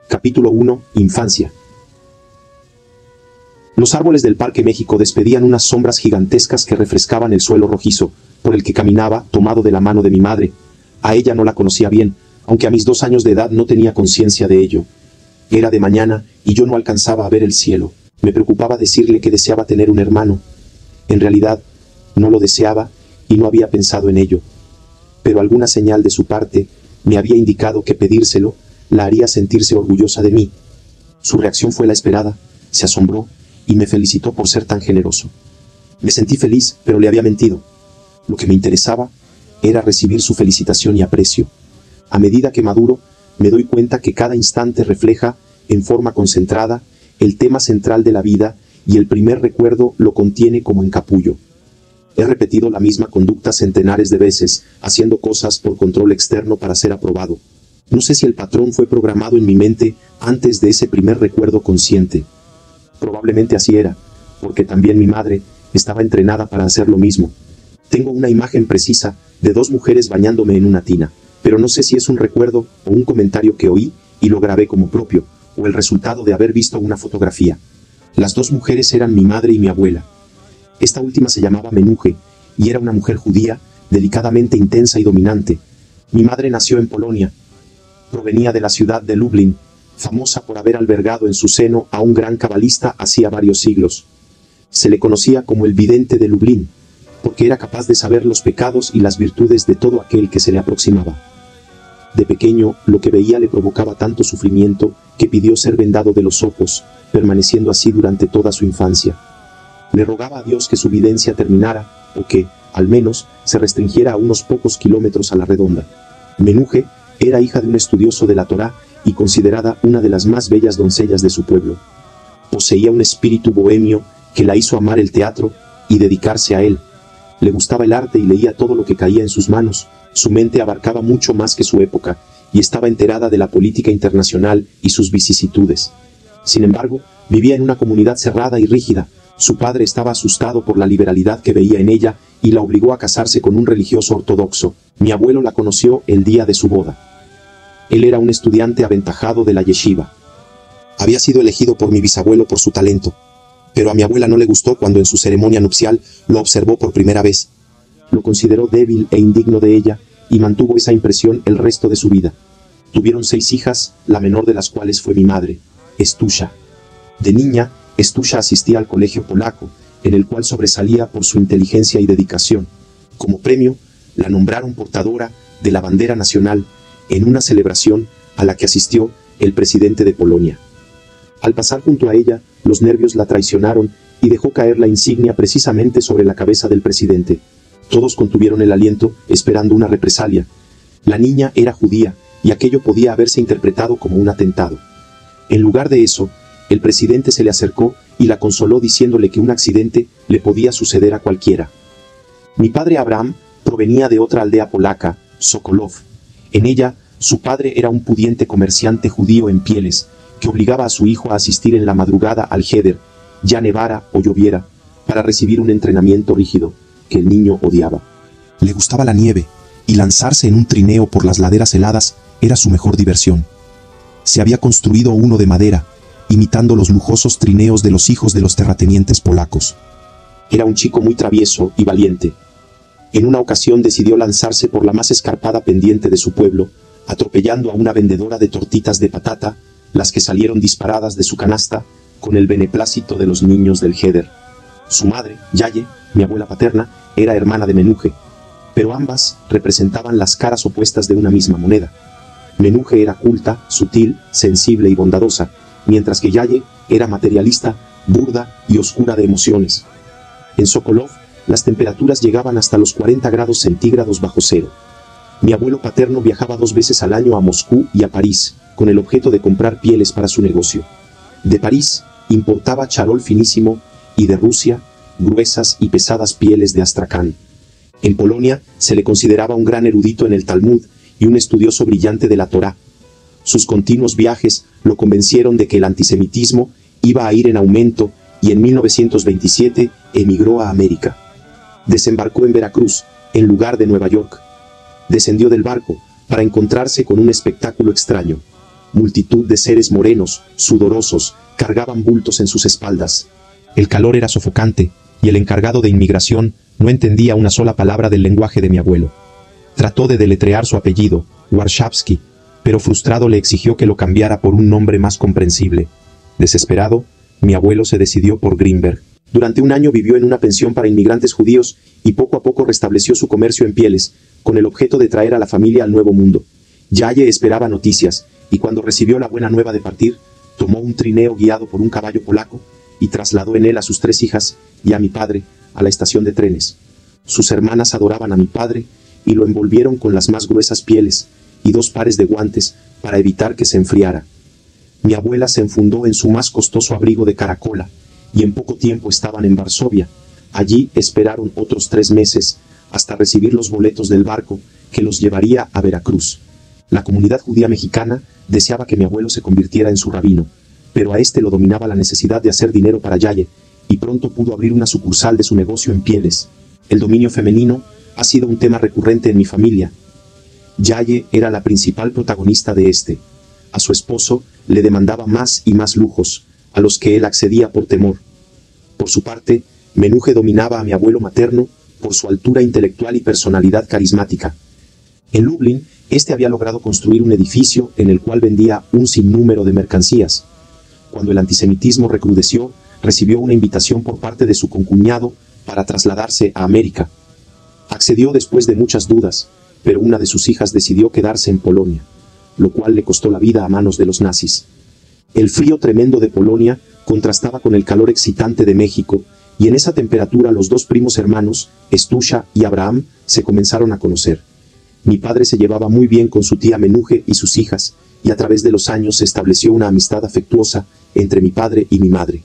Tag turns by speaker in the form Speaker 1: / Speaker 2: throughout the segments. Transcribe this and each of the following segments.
Speaker 1: Capítulo 1. Infancia. Los árboles del Parque México despedían unas sombras gigantescas que refrescaban el suelo rojizo, por el que caminaba, tomado de la mano de mi madre. A ella no la conocía bien, aunque a mis 2 años de edad no tenía conciencia de ello. Era de mañana, y yo no alcanzaba a ver el cielo. Me preocupaba decirle que deseaba tener un hermano. En realidad, no lo deseaba, y no había pensado en ello. Pero alguna señal de su parte me había indicado que pedírselo la haría sentirse orgullosa de mí. Su reacción fue la esperada, se asombró, y me felicitó por ser tan generoso. Me sentí feliz, pero le había mentido. Lo que me interesaba era recibir su felicitación y aprecio. A medida que maduro, me doy cuenta que cada instante refleja, en forma concentrada, el tema central de la vida, y el primer recuerdo lo contiene como en capullo. He repetido la misma conducta centenares de veces, haciendo cosas por control externo para ser aprobado. No sé si el patrón fue programado en mi mente antes de ese primer recuerdo consciente. Probablemente así era, porque también mi madre estaba entrenada para hacer lo mismo. Tengo una imagen precisa de 2 mujeres bañándome en una tina, pero no sé si es un recuerdo o un comentario que oí y lo grabé como propio, o el resultado de haber visto una fotografía. Las 2 mujeres eran mi madre y mi abuela. Esta última se llamaba Menuje, y era una mujer judía, delicadamente intensa y dominante. Mi madre nació en Polonia. Provenía de la ciudad de Lublin, famosa por haber albergado en su seno a un gran cabalista hacía varios siglos. Se le conocía como el vidente de Lublin, porque era capaz de saber los pecados y las virtudes de todo aquel que se le aproximaba. De pequeño, lo que veía le provocaba tanto sufrimiento que pidió ser vendado de los ojos, permaneciendo así durante toda su infancia. Le rogaba a Dios que su videncia terminara, o que, al menos, se restringiera a unos pocos kilómetros a la redonda. Menuje era hija de un estudioso de la Torá y considerada una de las más bellas doncellas de su pueblo. Poseía un espíritu bohemio que la hizo amar el teatro y dedicarse a él. Le gustaba el arte y leía todo lo que caía en sus manos. Su mente abarcaba mucho más que su época, y estaba enterada de la política internacional y sus vicisitudes. Sin embargo, vivía en una comunidad cerrada y rígida. Su padre estaba asustado por la liberalidad que veía en ella y la obligó a casarse con un religioso ortodoxo. Mi abuelo la conoció el día de su boda. Él era un estudiante aventajado de la yeshiva. Había sido elegido por mi bisabuelo por su talento, pero a mi abuela no le gustó cuando en su ceremonia nupcial lo observó por primera vez. Lo consideró débil e indigno de ella y mantuvo esa impresión el resto de su vida. Tuvieron 6 hijas, la menor de las cuales fue mi madre, Estusha. De niña, Estusha asistía al colegio polaco, en el cual sobresalía por su inteligencia y dedicación. Como premio, la nombraron portadora de la bandera nacional en una celebración a la que asistió el presidente de Polonia. Al pasar junto a ella, los nervios la traicionaron y dejó caer la insignia precisamente sobre la cabeza del presidente. Todos contuvieron el aliento, esperando una represalia. La niña era judía, y aquello podía haberse interpretado como un atentado. En lugar de eso, el presidente se le acercó y la consoló diciéndole que un accidente le podía suceder a cualquiera. Mi padre Abraham provenía de otra aldea polaca, Sokolov. En ella, su padre era un pudiente comerciante judío en pieles, que obligaba a su hijo a asistir en la madrugada al Heder, ya nevara o lloviera, para recibir un entrenamiento rígido, que el niño odiaba. Le gustaba la nieve, y lanzarse en un trineo por las laderas heladas era su mejor diversión. Se había construido uno de madera, imitando los lujosos trineos de los hijos de los terratenientes polacos. Era un chico muy travieso y valiente. En una ocasión decidió lanzarse por la más escarpada pendiente de su pueblo, atropellando a una vendedora de tortitas de patata, las que salieron disparadas de su canasta, con el beneplácito de los niños del Heder. Su madre, Yaye, mi abuela paterna, era hermana de Menuje, pero ambas representaban las caras opuestas de una misma moneda. Menuje era culta, sutil, sensible y bondadosa, mientras que Yaye era materialista, burda y oscura de emociones. En Sokolov, las temperaturas llegaban hasta los 40 grados centígrados bajo cero. Mi abuelo paterno viajaba 2 veces al año a Moscú y a París, con el objeto de comprar pieles para su negocio. De París, importaba charol finísimo, y de Rusia, gruesas y pesadas pieles de astracán. En Polonia, se le consideraba un gran erudito en el Talmud y un estudioso brillante de la Torá. Sus continuos viajes lo convencieron de que el antisemitismo iba a ir en aumento y en 1927 emigró a América. Desembarcó en Veracruz, en lugar de Nueva York. Descendió del barco para encontrarse con un espectáculo extraño. Multitud de seres morenos, sudorosos, cargaban bultos en sus espaldas. El calor era sofocante, y el encargado de inmigración no entendía una sola palabra del lenguaje de mi abuelo. Trató de deletrear su apellido, Warshawski, pero frustrado le exigió que lo cambiara por un nombre más comprensible. Desesperado, mi abuelo se decidió por Greenberg. Durante un año vivió en una pensión para inmigrantes judíos y poco a poco restableció su comercio en pieles, con el objeto de traer a la familia al Nuevo Mundo. Yaye esperaba noticias, y cuando recibió la buena nueva de partir, tomó un trineo guiado por un caballo polaco y trasladó en él a sus 3 hijas y a mi padre a la estación de trenes. Sus hermanas adoraban a mi padre y lo envolvieron con las más gruesas pieles y 2 pares de guantes para evitar que se enfriara. Mi abuela se enfundó en su más costoso abrigo de caracola y en poco tiempo estaban en Varsovia. Allí esperaron otros 3 meses hasta recibir los boletos del barco que los llevaría a Veracruz. La comunidad judía mexicana deseaba que mi abuelo se convirtiera en su rabino, pero a este lo dominaba la necesidad de hacer dinero para Yaye, y pronto pudo abrir una sucursal de su negocio en pieles. El dominio femenino ha sido un tema recurrente en mi familia. Yaye era la principal protagonista de este. A su esposo le demandaba más y más lujos, a los que él accedía por temor. Por su parte, Menuje dominaba a mi abuelo materno por su altura intelectual y personalidad carismática. En Lublin, este había logrado construir un edificio en el cual vendía un sinnúmero de mercancías. Cuando el antisemitismo recrudeció, recibió una invitación por parte de su concuñado para trasladarse a América. Accedió después de muchas dudas, pero una de sus hijas decidió quedarse en Polonia, lo cual le costó la vida a manos de los nazis. El frío tremendo de Polonia contrastaba con el calor excitante de México, y en esa temperatura los 2 primos hermanos, Estusha y Abraham, se comenzaron a conocer. Mi padre se llevaba muy bien con su tía Menuje y sus hijas, y a través de los años se estableció una amistad afectuosa entre mi padre y mi madre.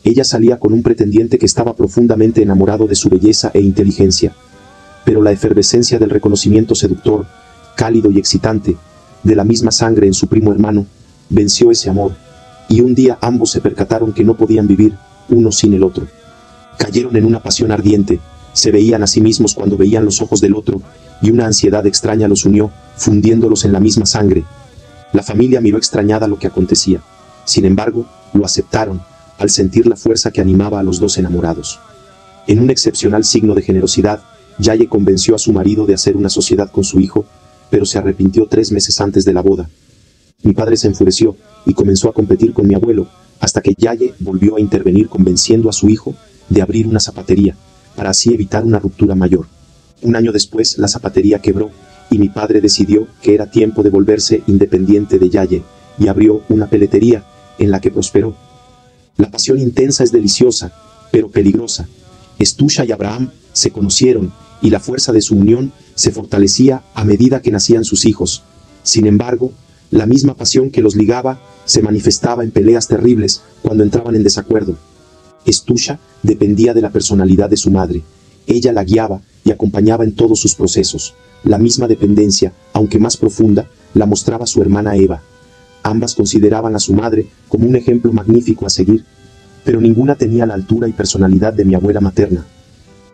Speaker 1: Ella salía con un pretendiente que estaba profundamente enamorado de su belleza e inteligencia. Pero la efervescencia del reconocimiento seductor, cálido y excitante, de la misma sangre en su primo hermano, venció ese amor, y un día ambos se percataron que no podían vivir uno sin el otro. Cayeron en una pasión ardiente, se veían a sí mismos cuando veían los ojos del otro, y una ansiedad extraña los unió, fundiéndolos en la misma sangre. La familia miró extrañada lo que acontecía. Sin embargo, lo aceptaron, al sentir la fuerza que animaba a los 2 enamorados. En un excepcional signo de generosidad, Yaye convenció a su marido de hacer una sociedad con su hijo, pero se arrepintió 3 meses antes de la boda. Mi padre se enfureció y comenzó a competir con mi abuelo, hasta que Yaye volvió a intervenir convenciendo a su hijo de abrir una zapatería, para así evitar una ruptura mayor. Un año después, la zapatería quebró, y mi padre decidió que era tiempo de volverse independiente de Yaye, y abrió una peletería, en la que prosperó. La pasión intensa es deliciosa, pero peligrosa. Estusha y Abraham se conocieron, y la fuerza de su unión se fortalecía a medida que nacían sus hijos. Sin embargo, la misma pasión que los ligaba se manifestaba en peleas terribles cuando entraban en desacuerdo. Estusha dependía de la personalidad de su madre. Ella la guiaba y acompañaba en todos sus procesos. La misma dependencia, aunque más profunda, la mostraba su hermana Eva. Ambas consideraban a su madre como un ejemplo magnífico a seguir, pero ninguna tenía la altura y personalidad de mi abuela materna.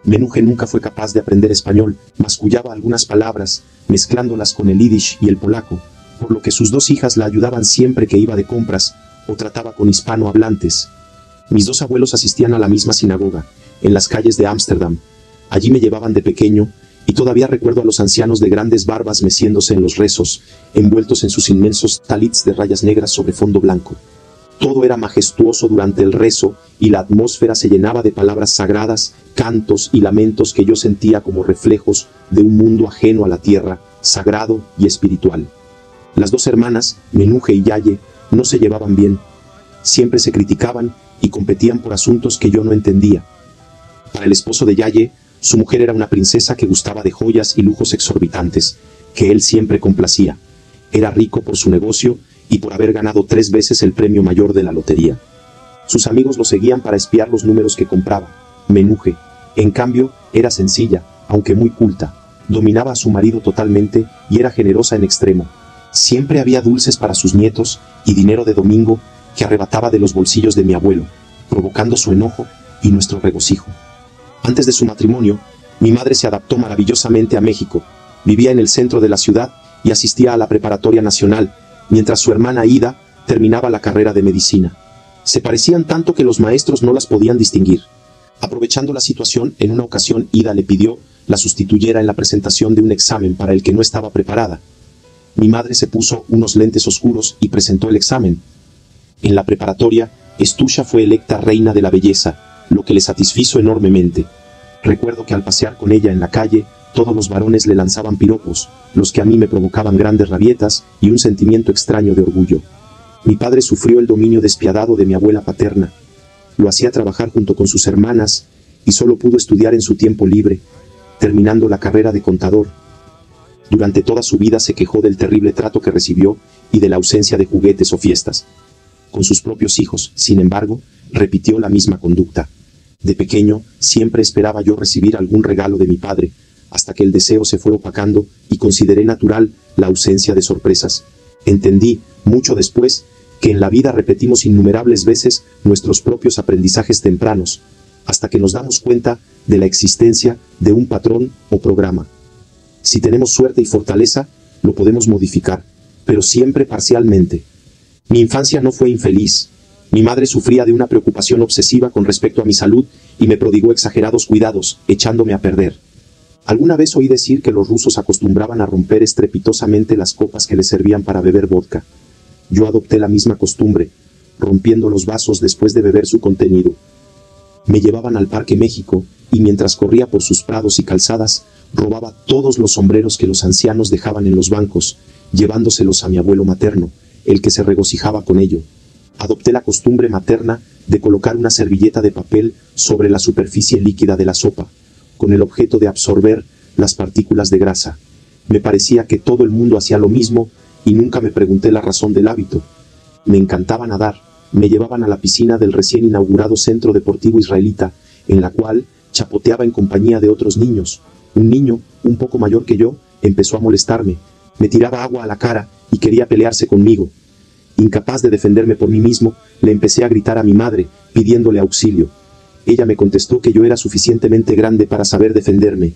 Speaker 1: Menuje nunca fue capaz de aprender español, mascullaba algunas palabras, mezclándolas con el yiddish y el polaco, por lo que sus 2 hijas la ayudaban siempre que iba de compras o trataba con hispanohablantes. Mis 2 abuelos asistían a la misma sinagoga, en las calles de Ámsterdam. Allí me llevaban de pequeño, y todavía recuerdo a los ancianos de grandes barbas meciéndose en los rezos, envueltos en sus inmensos talits de rayas negras sobre fondo blanco. Todo era majestuoso durante el rezo, y la atmósfera se llenaba de palabras sagradas, cantos y lamentos que yo sentía como reflejos de un mundo ajeno a la tierra, sagrado y espiritual. Las 2 hermanas, Menuje y Yaye, no se llevaban bien. Siempre se criticaban y competían por asuntos que yo no entendía. Para el esposo de Yaye, su mujer era una princesa que gustaba de joyas y lujos exorbitantes, que él siempre complacía. Era rico por su negocio y por haber ganado 3 veces el premio mayor de la lotería. Sus amigos lo seguían para espiar los números que compraba. Menuje, en cambio, era sencilla, aunque muy culta. Dominaba a su marido totalmente y era generosa en extremo. Siempre había dulces para sus nietos y dinero de domingo que arrebataba de los bolsillos de mi abuelo, provocando su enojo y nuestro regocijo. Antes de su matrimonio, mi madre se adaptó maravillosamente a México. Vivía en el centro de la ciudad y asistía a la preparatoria nacional, mientras su hermana Ida terminaba la carrera de medicina. Se parecían tanto que los maestros no las podían distinguir. Aprovechando la situación, en una ocasión Ida le pidió la sustituyera en la presentación de un examen para el que no estaba preparada. Mi madre se puso unos lentes oscuros y presentó el examen. En la preparatoria, Estusha fue electa reina de la belleza, lo que le satisfizo enormemente. Recuerdo que al pasear con ella en la calle, todos los varones le lanzaban piropos, los que a mí me provocaban grandes rabietas y un sentimiento extraño de orgullo. Mi padre sufrió el dominio despiadado de mi abuela paterna. Lo hacía trabajar junto con sus hermanas y solo pudo estudiar en su tiempo libre, terminando la carrera de contador. Durante toda su vida se quejó del terrible trato que recibió y de la ausencia de juguetes o fiestas. Con sus propios hijos, sin embargo, repitió la misma conducta. De pequeño, siempre esperaba yo recibir algún regalo de mi padre, hasta que el deseo se fue opacando y consideré natural la ausencia de sorpresas. Entendí, mucho después, que en la vida repetimos innumerables veces nuestros propios aprendizajes tempranos, hasta que nos damos cuenta de la existencia de un patrón o programa. Si tenemos suerte y fortaleza, lo podemos modificar, pero siempre parcialmente. Mi infancia no fue infeliz. Mi madre sufría de una preocupación obsesiva con respecto a mi salud y me prodigó exagerados cuidados, echándome a perder. Alguna vez oí decir que los rusos acostumbraban a romper estrepitosamente las copas que les servían para beber vodka. Yo adopté la misma costumbre, rompiendo los vasos después de beber su contenido. Me llevaban al Parque México y mientras corría por sus prados y calzadas, robaba todos los sombreros que los ancianos dejaban en los bancos, llevándoselos a mi abuelo materno, el que se regocijaba con ello. Adopté la costumbre materna de colocar una servilleta de papel sobre la superficie líquida de la sopa, con el objeto de absorber las partículas de grasa. Me parecía que todo el mundo hacía lo mismo y nunca me pregunté la razón del hábito. Me encantaba nadar. Me llevaban a la piscina del recién inaugurado Centro Deportivo Israelita, en la cual chapoteaba en compañía de otros niños. Un niño, un poco mayor que yo, empezó a molestarme. Me tiraba agua a la cara y quería pelearse conmigo. Incapaz de defenderme por mí mismo, le empecé a gritar a mi madre, pidiéndole auxilio. Ella me contestó que yo era suficientemente grande para saber defenderme.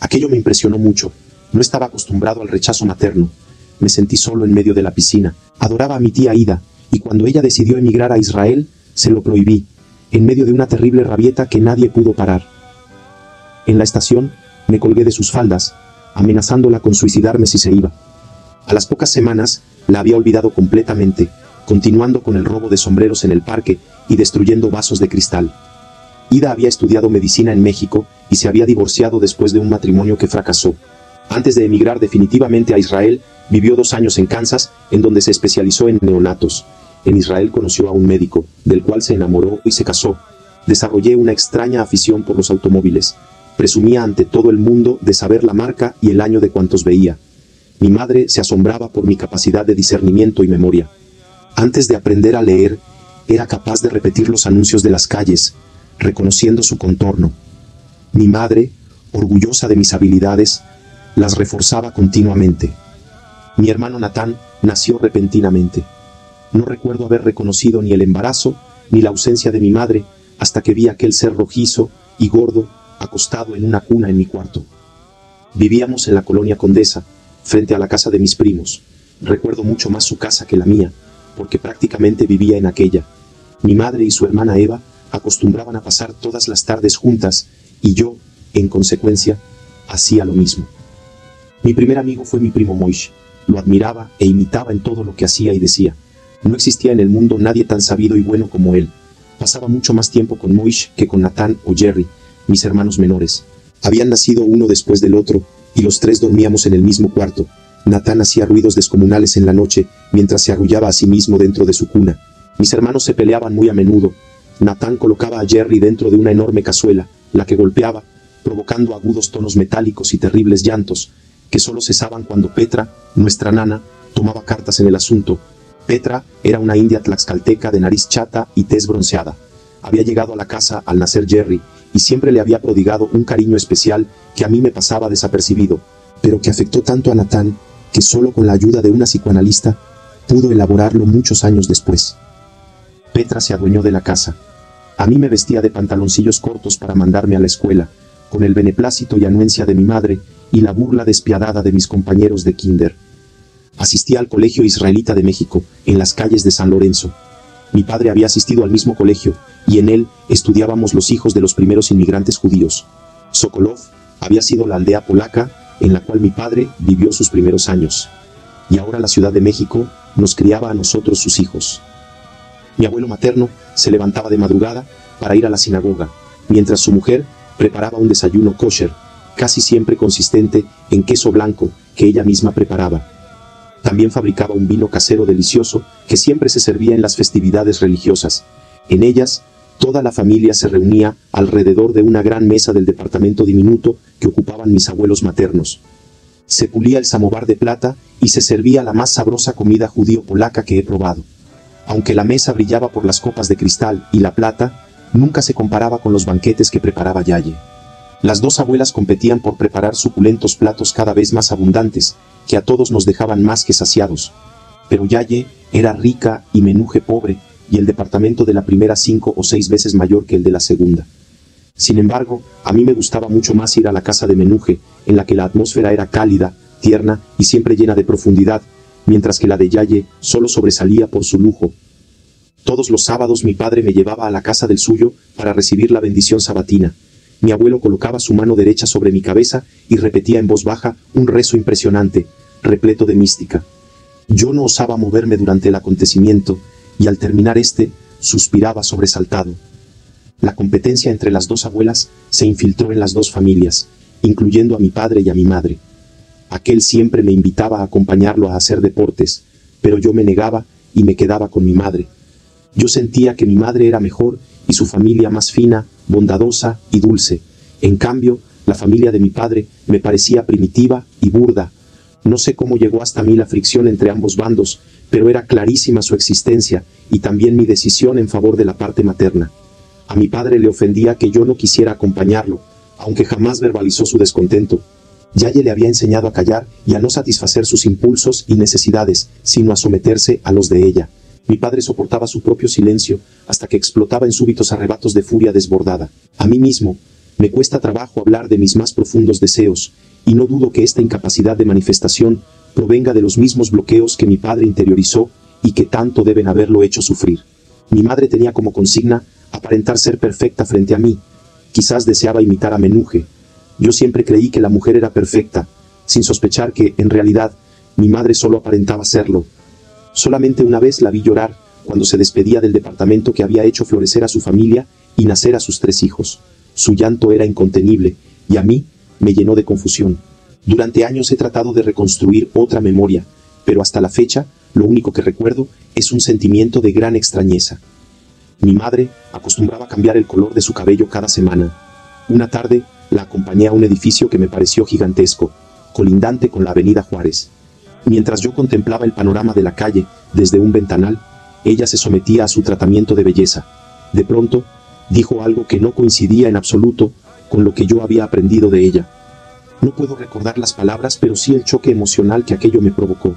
Speaker 1: Aquello me impresionó mucho. No estaba acostumbrado al rechazo materno. Me sentí solo en medio de la piscina. Adoraba a mi tía Ida, y cuando ella decidió emigrar a Israel, se lo prohibí, en medio de una terrible rabieta que nadie pudo parar. En la estación, me colgué de sus faldas, amenazándola con suicidarme si se iba. A las pocas semanas, la había olvidado completamente, continuando con el robo de sombreros en el parque y destruyendo vasos de cristal. Ida había estudiado medicina en México y se había divorciado después de un matrimonio que fracasó. Antes de emigrar definitivamente a Israel, vivió 2 años en Kansas, en donde se especializó en neonatos. En Israel conoció a un médico, del cual se enamoró y se casó. Desarrollé una extraña afición por los automóviles. Presumía ante todo el mundo de saber la marca y el año de cuantos veía. Mi madre se asombraba por mi capacidad de discernimiento y memoria. Antes de aprender a leer, era capaz de repetir los anuncios de las calles, reconociendo su contorno. Mi madre, orgullosa de mis habilidades, las reforzaba continuamente. Mi hermano Natán nació repentinamente. No recuerdo haber reconocido ni el embarazo ni la ausencia de mi madre hasta que vi aquel ser rojizo y gordo acostado en una cuna en mi cuarto. Vivíamos en la colonia Condesa, frente a la casa de mis primos. Recuerdo mucho más su casa que la mía, porque prácticamente vivía en aquella. Mi madre y su hermana Eva acostumbraban a pasar todas las tardes juntas y yo, en consecuencia, hacía lo mismo. Mi primer amigo fue mi primo Moish. Lo admiraba e imitaba en todo lo que hacía y decía. No existía en el mundo nadie tan sabido y bueno como él. Pasaba mucho más tiempo con Moish que con Natán o Jerry, mis hermanos menores. Habían nacido uno después del otro, y los 3 dormíamos en el mismo cuarto. Natán hacía ruidos descomunales en la noche, mientras se arrullaba a sí mismo dentro de su cuna. Mis hermanos se peleaban muy a menudo. Natán colocaba a Jerry dentro de una enorme cazuela, la que golpeaba, provocando agudos tonos metálicos y terribles llantos, que solo cesaban cuando Petra, nuestra nana, tomaba cartas en el asunto. Petra era una india tlaxcalteca de nariz chata y tez bronceada. Había llegado a la casa al nacer Jerry, y siempre le había prodigado un cariño especial que a mí me pasaba desapercibido, pero que afectó tanto a Natán, que solo con la ayuda de una psicoanalista pudo elaborarlo muchos años después. Petra se adueñó de la casa. A mí me vestía de pantaloncillos cortos para mandarme a la escuela, con el beneplácito y anuencia de mi madre y la burla despiadada de mis compañeros de kinder. Asistía al Colegio Israelita de México, en las calles de San Lorenzo. Mi padre había asistido al mismo colegio, y en él estudiábamos los hijos de los primeros inmigrantes judíos. Sokolov había sido la aldea polaca en la cual mi padre vivió sus primeros años. Y ahora la Ciudad de México nos criaba a nosotros sus hijos. Mi abuelo materno se levantaba de madrugada para ir a la sinagoga, mientras su mujer preparaba un desayuno kosher, casi siempre consistente en queso blanco que ella misma preparaba. También fabricaba un vino casero delicioso que siempre se servía en las festividades religiosas. En ellas, toda la familia se reunía alrededor de una gran mesa del departamento diminuto que ocupaban mis abuelos maternos. Se pulía el samovar de plata y se servía la más sabrosa comida judío-polaca que he probado. Aunque la mesa brillaba por las copas de cristal y la plata, nunca se comparaba con los banquetes que preparaba Yaye. Las dos abuelas competían por preparar suculentos platos cada vez más abundantes, que a todos nos dejaban más que saciados. Pero Yaye era rica y Menuje pobre, y el departamento de la primera 5 o 6 veces mayor que el de la segunda. Sin embargo, a mí me gustaba mucho más ir a la casa de Menuje, en la que la atmósfera era cálida, tierna y siempre llena de profundidad, mientras que la de Yaye solo sobresalía por su lujo. Todos los sábados mi padre me llevaba a la casa del suyo para recibir la bendición sabatina. Mi abuelo colocaba su mano derecha sobre mi cabeza y repetía en voz baja un rezo impresionante, repleto de mística. Yo no osaba moverme durante el acontecimiento, y al terminar suspiraba sobresaltado. La competencia entre las dos abuelas se infiltró en las dos familias, incluyendo a mi padre y a mi madre. Aquel siempre me invitaba a acompañarlo a hacer deportes, pero yo me negaba y me quedaba con mi madre. Yo sentía que mi madre era mejor y su familia más fina, bondadosa y dulce. En cambio, la familia de mi padre me parecía primitiva y burda. No sé cómo llegó hasta mí la fricción entre ambos bandos, pero era clarísima su existencia y también mi decisión en favor de la parte materna. A mi padre le ofendía que yo no quisiera acompañarlo, aunque jamás verbalizó su descontento. Yaye le había enseñado a callar y a no satisfacer sus impulsos y necesidades, sino a someterse a los de ella. Mi padre soportaba su propio silencio hasta que explotaba en súbitos arrebatos de furia desbordada. A mí mismo me cuesta trabajo hablar de mis más profundos deseos, y no dudo que esta incapacidad de manifestación provenga de los mismos bloqueos que mi padre interiorizó y que tanto deben haberlo hecho sufrir. Mi madre tenía como consigna aparentar ser perfecta frente a mí. Quizás deseaba imitar a Menuje. Yo siempre creí que la mujer era perfecta, sin sospechar que, en realidad, mi madre solo aparentaba serlo. Solamente una vez la vi llorar cuando se despedía del departamento que había hecho florecer a su familia y nacer a sus 3 hijos. Su llanto era incontenible, y a mí me llenó de confusión. Durante años he tratado de reconstruir otra memoria, pero hasta la fecha, lo único que recuerdo es un sentimiento de gran extrañeza. Mi madre acostumbraba cambiar el color de su cabello cada semana. Una tarde la acompañé a un edificio que me pareció gigantesco, colindante con la avenida Juárez. Mientras yo contemplaba el panorama de la calle desde un ventanal, ella se sometía a su tratamiento de belleza. De pronto, dijo algo que no coincidía en absoluto con lo que yo había aprendido de ella. No puedo recordar las palabras, pero sí el choque emocional que aquello me provocó.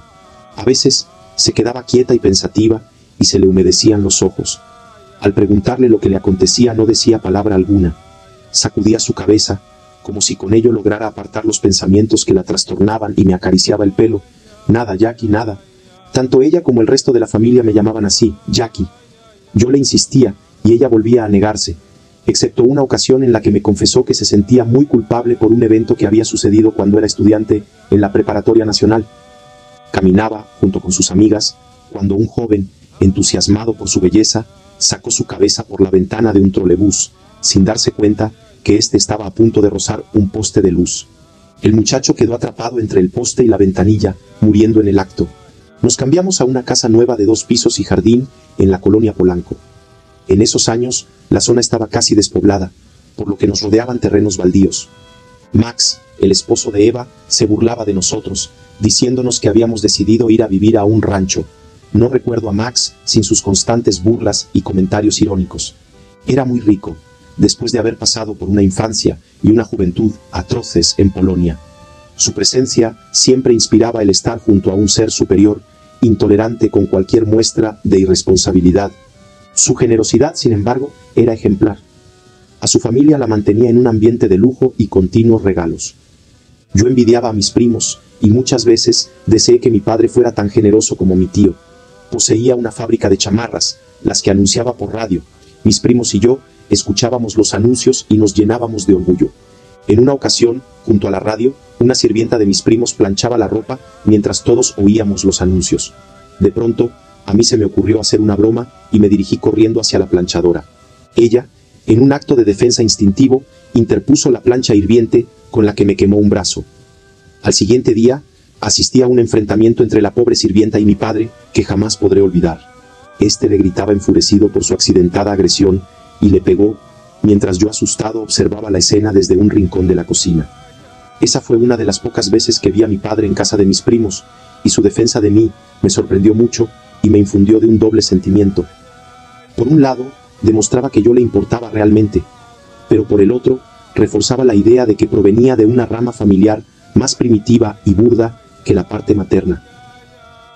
Speaker 1: A veces se quedaba quieta y pensativa y se le humedecían los ojos. Al preguntarle lo que le acontecía no decía palabra alguna. Sacudía su cabeza, como si con ello lograra apartar los pensamientos que la trastornaban, y me acariciaba el pelo. Nada, Jackie, nada. Tanto ella como el resto de la familia me llamaban así, Jackie. Yo le insistía, y ella volvía a negarse, excepto una ocasión en la que me confesó que se sentía muy culpable por un evento que había sucedido cuando era estudiante en la Preparatoria Nacional. Caminaba junto con sus amigas, cuando un joven, entusiasmado por su belleza, sacó su cabeza por la ventana de un trolebús, sin darse cuenta que éste estaba a punto de rozar un poste de luz. El muchacho quedó atrapado entre el poste y la ventanilla, muriendo en el acto. Nos cambiamos a una casa nueva de 2 pisos y jardín en la colonia Polanco. En esos años, la zona estaba casi despoblada, por lo que nos rodeaban terrenos baldíos. Max, el esposo de Eva, se burlaba de nosotros, diciéndonos que habíamos decidido ir a vivir a un rancho. No recuerdo a Max sin sus constantes burlas y comentarios irónicos. Era muy rico, después de haber pasado por una infancia y una juventud atroces en Polonia. Su presencia siempre inspiraba el estar junto a un ser superior, intolerante con cualquier muestra de irresponsabilidad. Su generosidad, sin embargo, era ejemplar. A su familia la mantenía en un ambiente de lujo y continuos regalos. Yo envidiaba a mis primos, y muchas veces deseé que mi padre fuera tan generoso como mi tío. Poseía una fábrica de chamarras, las que anunciaba por radio. Mis primos y yo escuchábamos los anuncios y nos llenábamos de orgullo. En una ocasión, junto a la radio, una sirvienta de mis primos planchaba la ropa mientras todos oíamos los anuncios. De pronto, a mí se me ocurrió hacer una broma y me dirigí corriendo hacia la planchadora. Ella, en un acto de defensa instintivo, interpuso la plancha hirviente con la que me quemó un brazo. Al siguiente día, asistí a un enfrentamiento entre la pobre sirvienta y mi padre que jamás podré olvidar. Este le gritaba enfurecido por su accidentada agresión y le pegó, mientras yo asustado observaba la escena desde un rincón de la cocina. Esa fue una de las pocas veces que vi a mi padre en casa de mis primos, y su defensa de mí me sorprendió mucho y me infundió de un doble sentimiento. Por un lado, demostraba que yo le importaba realmente, pero por el otro, reforzaba la idea de que provenía de una rama familiar más primitiva y burda que la parte materna.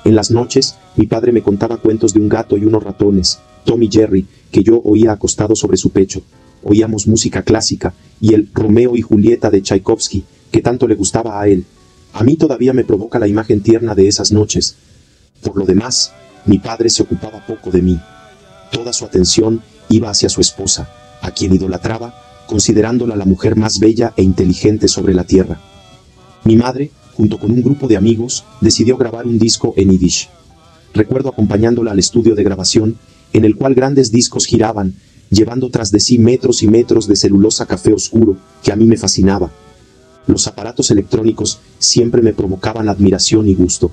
Speaker 1: En las noches, mi padre me contaba cuentos de un gato y unos ratones, Tom y Jerry, que yo oía acostado sobre su pecho. Oíamos música clásica y el Romeo y Julieta de Tchaikovsky, que tanto le gustaba a él. A mí todavía me provoca la imagen tierna de esas noches. Por lo demás, mi padre se ocupaba poco de mí. Toda su atención iba hacia su esposa, a quien idolatraba, considerándola la mujer más bella e inteligente sobre la tierra. Mi madre, junto con un grupo de amigos, decidió grabar un disco en yiddish. Recuerdo acompañándola al estudio de grabación, en el cual grandes discos giraban, llevando tras de sí metros y metros de celulosa café oscuro, que a mí me fascinaba. Los aparatos electrónicos siempre me provocaban admiración y gusto.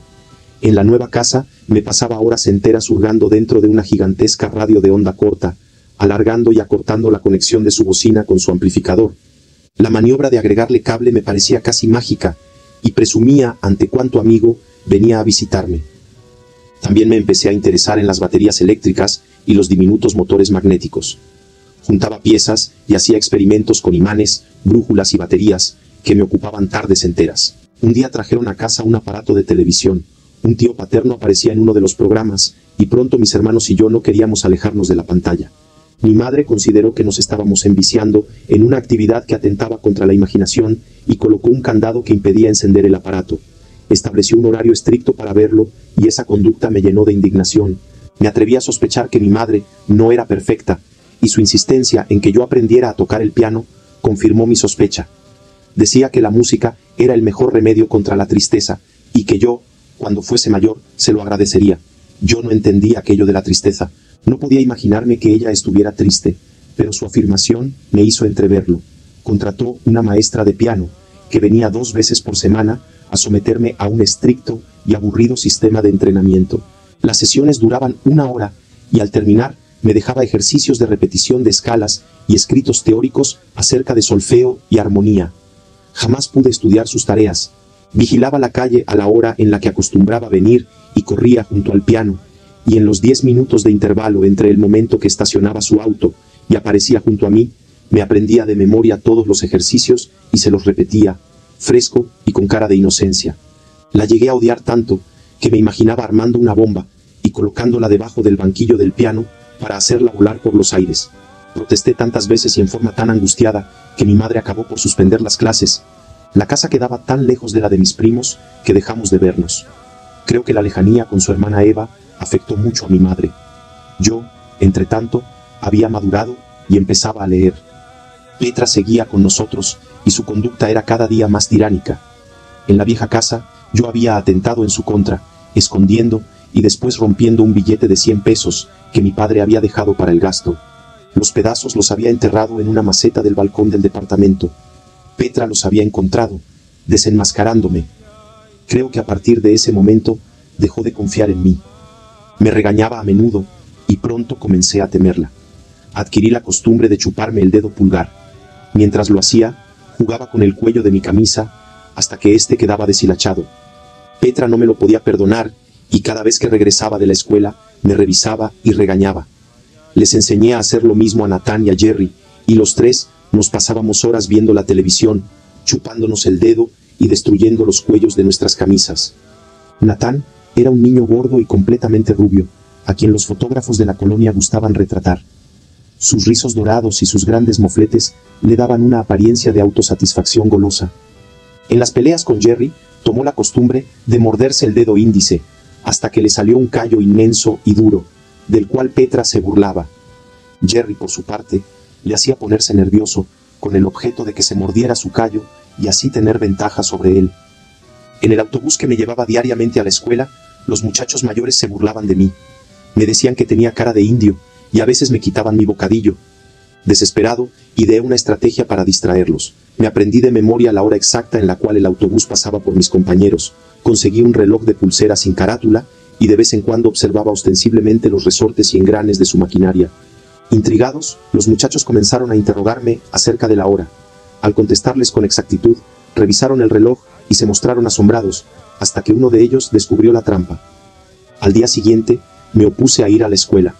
Speaker 1: En la nueva casa me pasaba horas enteras hurgando dentro de una gigantesca radio de onda corta, alargando y acortando la conexión de su bocina con su amplificador. La maniobra de agregarle cable me parecía casi mágica, y presumía ante cuánto amigo venía a visitarme. También me empecé a interesar en las baterías eléctricas y los diminutos motores magnéticos. Juntaba piezas y hacía experimentos con imanes, brújulas y baterías, que me ocupaban tardes enteras. Un día trajeron a casa un aparato de televisión. Un tío paterno aparecía en uno de los programas, y pronto mis hermanos y yo no queríamos alejarnos de la pantalla. Mi madre consideró que nos estábamos enviciando en una actividad que atentaba contra la imaginación y colocó un candado que impedía encender el aparato. Estableció un horario estricto para verlo, y esa conducta me llenó de indignación. Me atreví a sospechar que mi madre no era perfecta, y su insistencia en que yo aprendiera a tocar el piano confirmó mi sospecha. Decía que la música era el mejor remedio contra la tristeza, y que yo, cuando fuese mayor, se lo agradecería. Yo no entendía aquello de la tristeza. No podía imaginarme que ella estuviera triste, pero su afirmación me hizo entreverlo. Contrató una maestra de piano, que venía 2 veces por semana a someterme a un estricto y aburrido sistema de entrenamiento. Las sesiones duraban 1 hora, y al terminar me dejaba ejercicios de repetición de escalas y escritos teóricos acerca de solfeo y armonía. Jamás pude estudiar sus tareas. Vigilaba la calle a la hora en la que acostumbraba venir y corría junto al piano, y en los 10 minutos de intervalo entre el momento que estacionaba su auto y aparecía junto a mí, me aprendía de memoria todos los ejercicios y se los repetía, fresco y con cara de inocencia. La llegué a odiar tanto que me imaginaba armando una bomba y colocándola debajo del banquillo del piano para hacerla volar por los aires. Protesté tantas veces y en forma tan angustiada que mi madre acabó por suspender las clases. La casa quedaba tan lejos de la de mis primos que dejamos de vernos. Creo que la lejanía con su hermana Eva afectó mucho a mi madre. Yo, entre tanto, había madurado y empezaba a leer. Petra seguía con nosotros y su conducta era cada día más tiránica. En la vieja casa yo había atentado en su contra, escondiendo y después rompiendo un billete de 100 pesos que mi padre había dejado para el gasto. Los pedazos los había enterrado en una maceta del balcón del departamento. Petra los había encontrado, desenmascarándome. Creo que a partir de ese momento dejó de confiar en mí. Me regañaba a menudo y pronto comencé a temerla. Adquirí la costumbre de chuparme el dedo pulgar. Mientras lo hacía, jugaba con el cuello de mi camisa hasta que éste quedaba deshilachado. Petra no me lo podía perdonar y cada vez que regresaba de la escuela me revisaba y regañaba. Les enseñé a hacer lo mismo a Natán y a Jerry, y los 3 nos pasábamos horas viendo la televisión, chupándonos el dedo y destruyendo los cuellos de nuestras camisas. Natán era un niño gordo y completamente rubio, a quien los fotógrafos de la colonia gustaban retratar. Sus rizos dorados y sus grandes mofletes le daban una apariencia de autosatisfacción golosa. En las peleas con Jerry, tomó la costumbre de morderse el dedo índice, hasta que le salió un callo inmenso y duro, del cual Petra se burlaba. Jerry, por su parte, le hacía ponerse nervioso, con el objeto de que se mordiera su callo y así tener ventaja sobre él. En el autobús que me llevaba diariamente a la escuela, los muchachos mayores se burlaban de mí. Me decían que tenía cara de indio, y a veces me quitaban mi bocadillo. Desesperado, ideé una estrategia para distraerlos. Me aprendí de memoria la hora exacta en la cual el autobús pasaba por mis compañeros, conseguí un reloj de pulsera sin carátula, y de vez en cuando observaba ostensiblemente los resortes y engranes de su maquinaria. Intrigados, los muchachos comenzaron a interrogarme acerca de la hora. Al contestarles con exactitud, revisaron el reloj y se mostraron asombrados, hasta que uno de ellos descubrió la trampa. Al día siguiente, me opuse a ir a la escuela.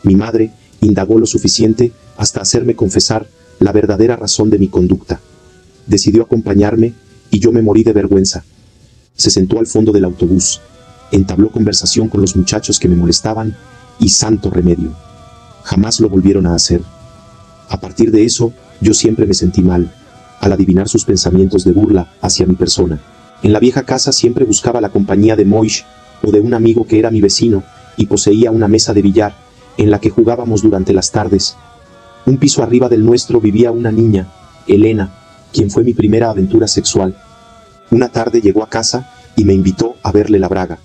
Speaker 1: Mi madre indagó lo suficiente hasta hacerme confesar la verdadera razón de mi conducta. Decidió acompañarme y yo me morí de vergüenza. Se sentó al fondo del autobús, entabló conversación con los muchachos que me molestaban y santo remedio. Jamás lo volvieron a hacer. A partir de eso, yo siempre me sentí mal, al adivinar sus pensamientos de burla hacia mi persona. En la vieja casa siempre buscaba la compañía de Moish o de un amigo que era mi vecino y poseía una mesa de billar en la que jugábamos durante las tardes. Un piso arriba del nuestro vivía una niña, Elena, quien fue mi primera aventura sexual. Una tarde llegó a casa y me invitó a verle la braga.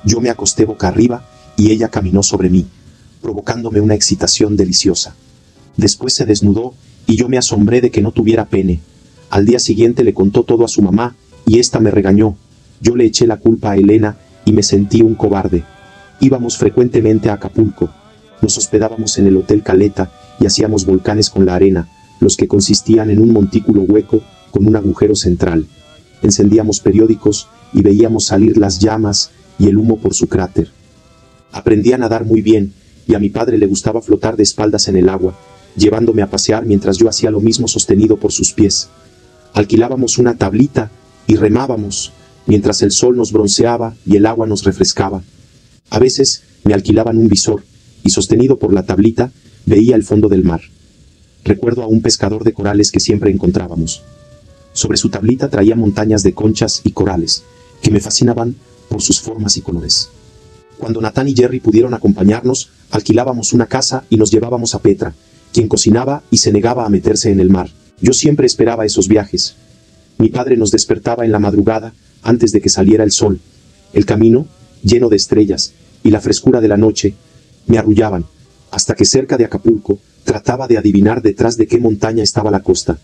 Speaker 1: Yo me acosté boca arriba y ella caminó sobre mí, provocándome una excitación deliciosa. Después se desnudó y yo me asombré de que no tuviera pene. Al día siguiente le contó todo a su mamá y ésta me regañó. Yo le eché la culpa a Elena y me sentí un cobarde. Íbamos frecuentemente a Acapulco. Nos hospedábamos en el Hotel Caleta y hacíamos volcanes con la arena, los que consistían en un montículo hueco con un agujero central. Encendíamos periódicos y veíamos salir las llamas y el humo por su cráter. Aprendí a nadar muy bien y a mi padre le gustaba flotar de espaldas en el agua, llevándome a pasear mientras yo hacía lo mismo sostenido por sus pies. Alquilábamos una tablita y remábamos, mientras el sol nos bronceaba y el agua nos refrescaba. A veces me alquilaban un visor y sostenido por la tablita veía el fondo del mar. Recuerdo a un pescador de corales que siempre encontrábamos. Sobre su tablita traía montañas de conchas y corales, que me fascinaban por sus formas y colores. Cuando Natán y Jerry pudieron acompañarnos, alquilábamos una casa y nos llevábamos a Petra, quien cocinaba y se negaba a meterse en el mar. Yo siempre esperaba esos viajes. Mi padre nos despertaba en la madrugada antes de que saliera el sol. El camino, lleno de estrellas, y la frescura de la noche, me arrullaban, hasta que cerca de Acapulco trataba de adivinar detrás de qué montaña estaba la costa.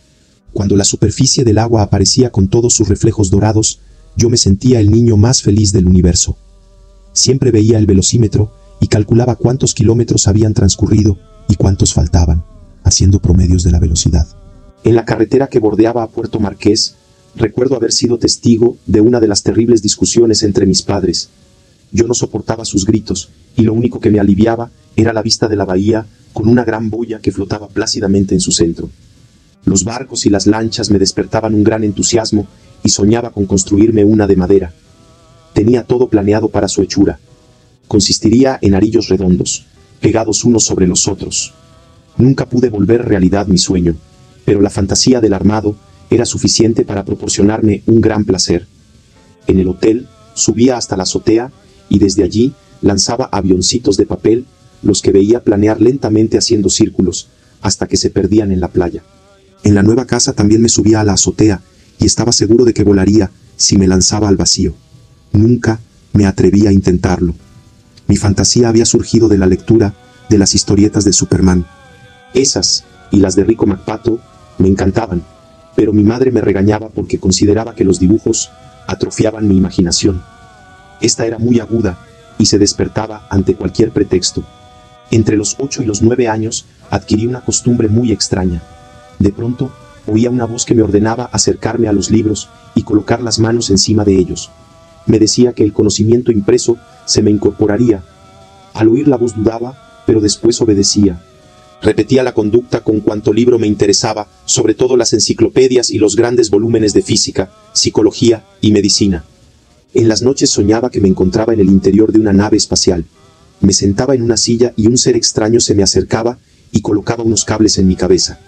Speaker 1: Cuando la superficie del agua aparecía con todos sus reflejos dorados, yo me sentía el niño más feliz del universo. Siempre veía el velocímetro y calculaba cuántos kilómetros habían transcurrido y cuántos faltaban, haciendo promedios de la velocidad. En la carretera que bordeaba a Puerto Marqués, recuerdo haber sido testigo de una de las terribles discusiones entre mis padres. Yo no soportaba sus gritos, y lo único que me aliviaba era la vista de la bahía con una gran boya que flotaba plácidamente en su centro. Los barcos y las lanchas me despertaban un gran entusiasmo y soñaba con construirme una de madera. Tenía todo planeado para su hechura. Consistiría en arillos redondos, pegados unos sobre los otros. Nunca pude volver realidad mi sueño, pero la fantasía del armado era suficiente para proporcionarme un gran placer. En el hotel subía hasta la azotea y desde allí lanzaba avioncitos de papel, los que veía planear lentamente haciendo círculos, hasta que se perdían en la playa. En la nueva casa también me subía a la azotea y estaba seguro de que volaría si me lanzaba al vacío. Nunca me atreví a intentarlo. Mi fantasía había surgido de la lectura de las historietas de Superman. Esas y las de Rico McPato me encantaban, pero mi madre me regañaba porque consideraba que los dibujos atrofiaban mi imaginación. Esta era muy aguda y se despertaba ante cualquier pretexto. Entre los 8 y los 9 años adquirí una costumbre muy extraña. De pronto oía una voz que me ordenaba acercarme a los libros y colocar las manos encima de ellos. Me decía que el conocimiento impreso se me incorporaría. Al oír la voz dudaba, pero después obedecía. Repetía la conducta con cuanto libro me interesaba, sobre todo las enciclopedias y los grandes volúmenes de física, psicología y medicina. En las noches soñaba que me encontraba en el interior de una nave espacial. Me sentaba en una silla y un ser extraño se me acercaba y colocaba unos cables en mi cabeza.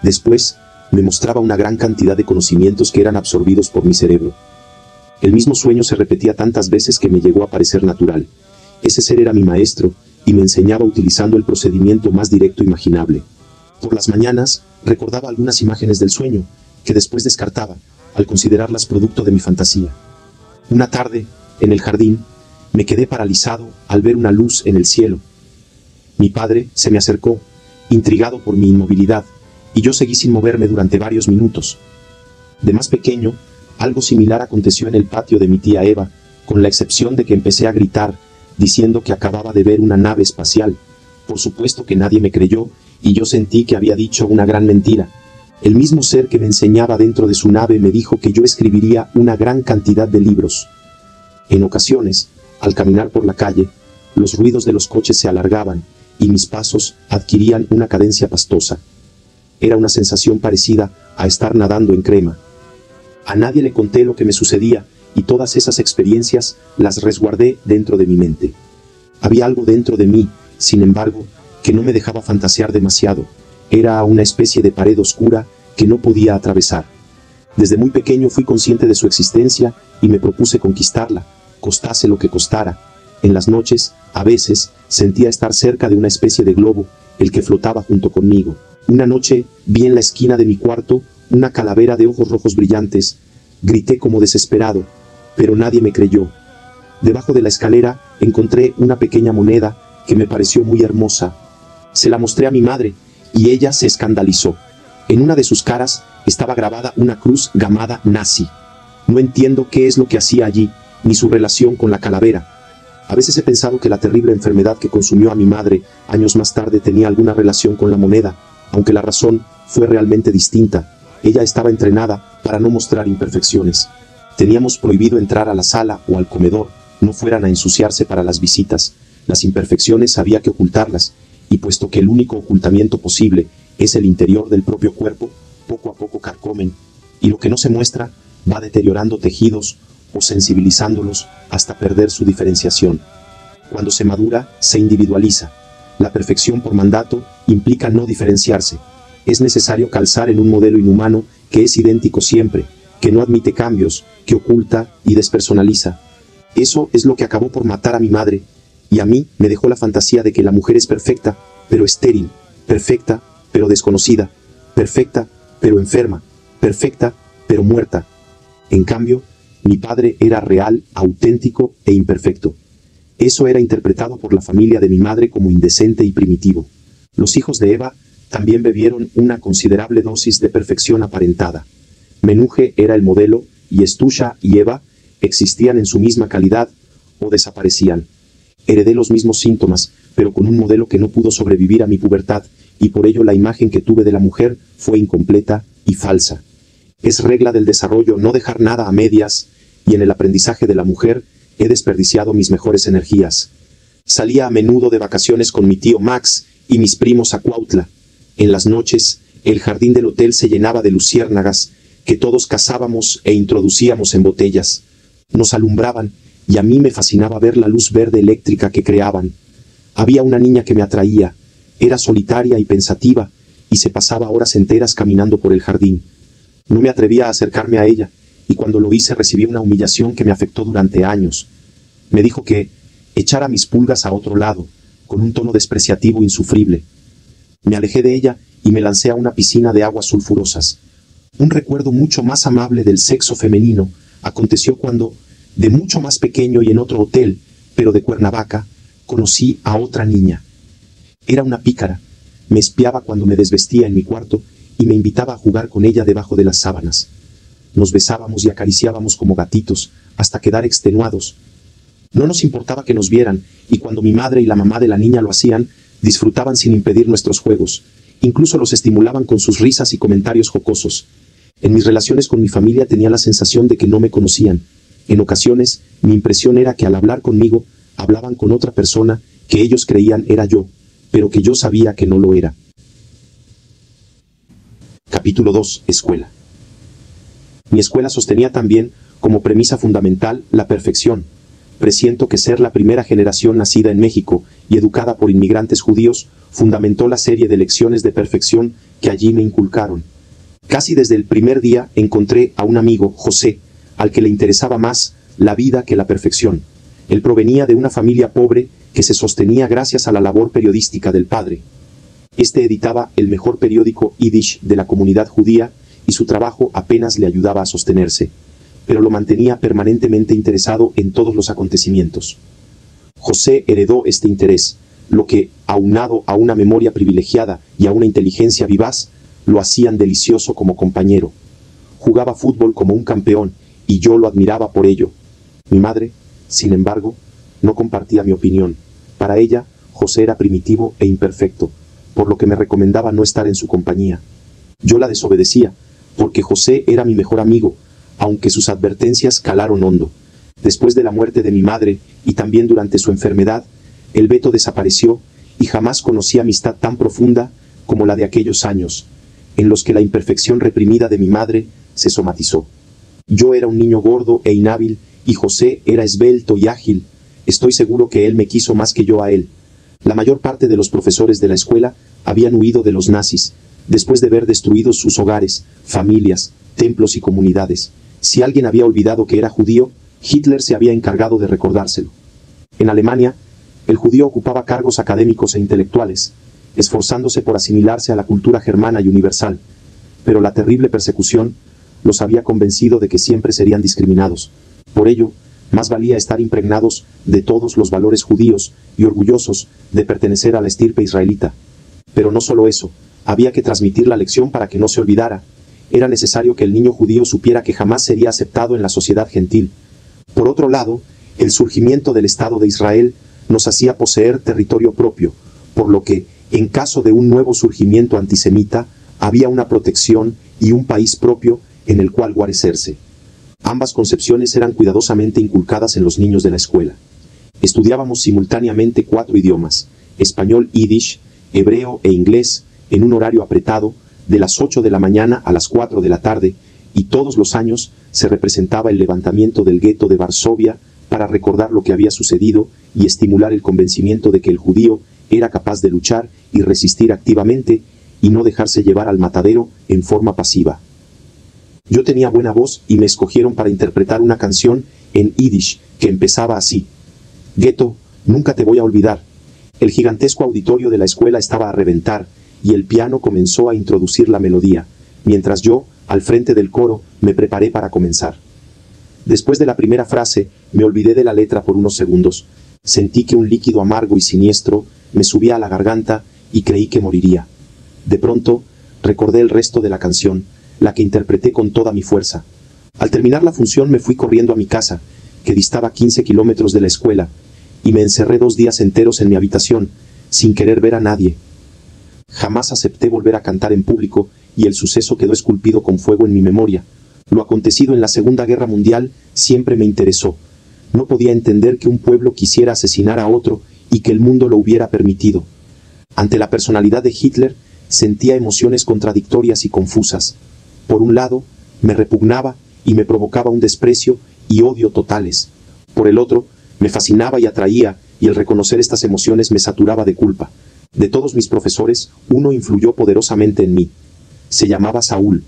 Speaker 1: Después, Me mostraba una gran cantidad de conocimientos que eran absorbidos por mi cerebro. El mismo sueño se repetía tantas veces que me llegó a parecer natural. Ese ser era mi maestro, y me enseñaba utilizando el procedimiento más directo imaginable. Por las mañanas, recordaba algunas imágenes del sueño, que después descartaba, al considerarlas producto de mi fantasía. Una tarde, en el jardín, me quedé paralizado al ver una luz en el cielo. Mi padre se me acercó, intrigado por mi inmovilidad, y yo seguí sin moverme durante varios minutos. De más pequeño, algo similar aconteció en el patio de mi tía Eva, con la excepción de que empecé a gritar, diciendo que acababa de ver una nave espacial. Por supuesto que nadie me creyó, y yo sentí que había dicho una gran mentira. El mismo ser que me enseñaba dentro de su nave me dijo que yo escribiría una gran cantidad de libros. En ocasiones, al caminar por la calle, los ruidos de los coches se alargaban, y mis pasos adquirían una cadencia pastosa. Era una sensación parecida a estar nadando en crema. A nadie le conté lo que me sucedía, y todas esas experiencias las resguardé dentro de mi mente. Había algo dentro de mí, sin embargo, que no me dejaba fantasear demasiado. Era una especie de pared oscura que no podía atravesar. Desde muy pequeño fui consciente de su existencia y me propuse conquistarla, costase lo que costara. En las noches, a veces, sentía estar cerca de una especie de globo, el que flotaba junto conmigo. Una noche vi en la esquina de mi cuarto una calavera de ojos rojos brillantes. Grité como desesperado, pero nadie me creyó. Debajo de la escalera encontré una pequeña moneda que me pareció muy hermosa. Se la mostré a mi madre, y ella se escandalizó. En una de sus caras estaba grabada una cruz gamada nazi. No entiendo qué es lo que hacía allí, ni su relación con la calavera. A veces he pensado que la terrible enfermedad que consumió a mi madre años más tarde tenía alguna relación con la moneda, aunque la razón fue realmente distinta. Ella estaba entrenada para no mostrar imperfecciones. Teníamos prohibido entrar a la sala o al comedor, no fueran a ensuciarse para las visitas. Las imperfecciones había que ocultarlas, y puesto que el único ocultamiento posible es el interior del propio cuerpo, poco a poco carcomen, y lo que no se muestra va deteriorando tejidos o sensibilizándolos hasta perder su diferenciación. Cuando se madura, se individualiza. La perfección por mandato implica no diferenciarse. Es necesario calzar en un modelo inhumano que es idéntico siempre, que no admite cambios, que oculta y despersonaliza. Eso es lo que acabó por matar a mi madre, y a mí me dejó la fantasía de que la mujer es perfecta, pero estéril, perfecta, pero desconocida, perfecta, pero enferma, perfecta, pero muerta. En cambio, mi padre era real, auténtico e imperfecto. Eso era interpretado por la familia de mi madre como indecente y primitivo. Los hijos de Eva también bebieron una considerable dosis de perfección aparentada. Menuge era el modelo, y Estusha y Eva existían en su misma calidad o desaparecían. Heredé los mismos síntomas, pero con un modelo que no pudo sobrevivir a mi pubertad, y por ello la imagen que tuve de la mujer fue incompleta y falsa. Es regla del desarrollo no dejar nada a medias, y en el aprendizaje de la mujer he desperdiciado mis mejores energías. Salía a menudo de vacaciones con mi tío Max y mis primos a Cuautla. En las noches, el jardín del hotel se llenaba de luciérnagas, que todos cazábamos e introducíamos en botellas. Nos alumbraban, y a mí me fascinaba ver la luz verde eléctrica que creaban. Había una niña que me atraía, era solitaria y pensativa, y se pasaba horas enteras caminando por el jardín. No me atrevía a acercarme a ella, y cuando lo hice recibí una humillación que me afectó durante años. Me dijo que echara mis pulgas a otro lado, con un tono despreciativo insufrible. Me alejé de ella y me lancé a una piscina de aguas sulfurosas. Un recuerdo mucho más amable del sexo femenino aconteció cuando, de mucho más pequeño y en otro hotel, pero de Cuernavaca, conocí a otra niña. Era una pícara. Me espiaba cuando me desvestía en mi cuarto y me invitaba a jugar con ella debajo de las sábanas. Nos besábamos y acariciábamos como gatitos, hasta quedar extenuados. No nos importaba que nos vieran, y cuando mi madre y la mamá de la niña lo hacían, disfrutaban sin impedir nuestros juegos. Incluso los estimulaban con sus risas y comentarios jocosos. En mis relaciones con mi familia tenía la sensación de que no me conocían. En ocasiones, mi impresión era que al hablar conmigo, hablaban con otra persona que ellos creían era yo, pero que yo sabía que no lo era. Capítulo 2. Escuela. Mi escuela sostenía también, como premisa fundamental, la perfección. Presiento que ser la primera generación nacida en México y educada por inmigrantes judíos fundamentó la serie de lecciones de perfección que allí me inculcaron. Casi desde el primer día encontré a un amigo, José, al que le interesaba más la vida que la perfección. Él provenía de una familia pobre que se sostenía gracias a la labor periodística del padre. Este editaba el mejor periódico yiddish de la comunidad judía y su trabajo apenas le ayudaba a sostenerse, pero lo mantenía permanentemente interesado en todos los acontecimientos. José heredó este interés, lo que, aunado a una memoria privilegiada y a una inteligencia vivaz, lo hacían delicioso como compañero. Jugaba fútbol como un campeón y yo lo admiraba por ello. Mi madre, sin embargo, no compartía mi opinión. Para ella, José era primitivo e imperfecto, por lo que me recomendaba no estar en su compañía. Yo la desobedecía, porque José era mi mejor amigo, aunque sus advertencias calaron hondo. Después de la muerte de mi madre, y también durante su enfermedad, el Beto desapareció y jamás conocí amistad tan profunda como la de aquellos años, en los que la imperfección reprimida de mi madre se somatizó. Yo era un niño gordo e inhábil, y José era esbelto y ágil. Estoy seguro que él me quiso más que yo a él. La mayor parte de los profesores de la escuela habían huido de los nazis, después de ver destruidos sus hogares, familias, templos y comunidades. Si alguien había olvidado que era judío, Hitler se había encargado de recordárselo. En Alemania, el judío ocupaba cargos académicos e intelectuales, esforzándose por asimilarse a la cultura germana y universal, pero la terrible persecución los había convencido de que siempre serían discriminados. Por ello, más valía estar impregnados de todos los valores judíos y orgullosos de pertenecer a la estirpe israelita. Pero no solo eso, había que transmitir la lección para que no se olvidara. Era necesario que el niño judío supiera que jamás sería aceptado en la sociedad gentil. Por otro lado, el surgimiento del Estado de Israel nos hacía poseer territorio propio, por lo que, en caso de un nuevo surgimiento antisemita, había una protección y un país propio en el cual guarecerse. Ambas concepciones eran cuidadosamente inculcadas en los niños de la escuela. Estudiábamos simultáneamente 4 idiomas, español, yiddish, hebreo e inglés, en un horario apretado, de las 8 de la mañana a las 4 de la tarde, y todos los años se representaba el levantamiento del gueto de Varsovia para recordar lo que había sucedido y estimular el convencimiento de que el judío era capaz de luchar y resistir activamente y no dejarse llevar al matadero en forma pasiva. Yo tenía buena voz y me escogieron para interpretar una canción en yiddish que empezaba así: Gueto, nunca te voy a olvidar. El gigantesco auditorio de la escuela estaba a reventar y el piano comenzó a introducir la melodía, mientras yo, al frente del coro, me preparé para comenzar. Después de la primera frase, me olvidé de la letra por unos segundos. Sentí que un líquido amargo y siniestro me subía a la garganta y creí que moriría. De pronto, recordé el resto de la canción, la que interpreté con toda mi fuerza. Al terminar la función me fui corriendo a mi casa, que distaba 15 kilómetros de la escuela, y me encerré 2 días enteros en mi habitación, sin querer ver a nadie. Jamás acepté volver a cantar en público, y el suceso quedó esculpido con fuego en mi memoria. Lo acontecido en la Segunda Guerra Mundial siempre me interesó. No podía entender que un pueblo quisiera asesinar a otro y que el mundo lo hubiera permitido. Ante la personalidad de Hitler, sentía emociones contradictorias y confusas. Por un lado, me repugnaba y me provocaba un desprecio y odio totales. Por el otro, me fascinaba y atraía, y el reconocer estas emociones me saturaba de culpa. De todos mis profesores, uno influyó poderosamente en mí. Se llamaba Saúl.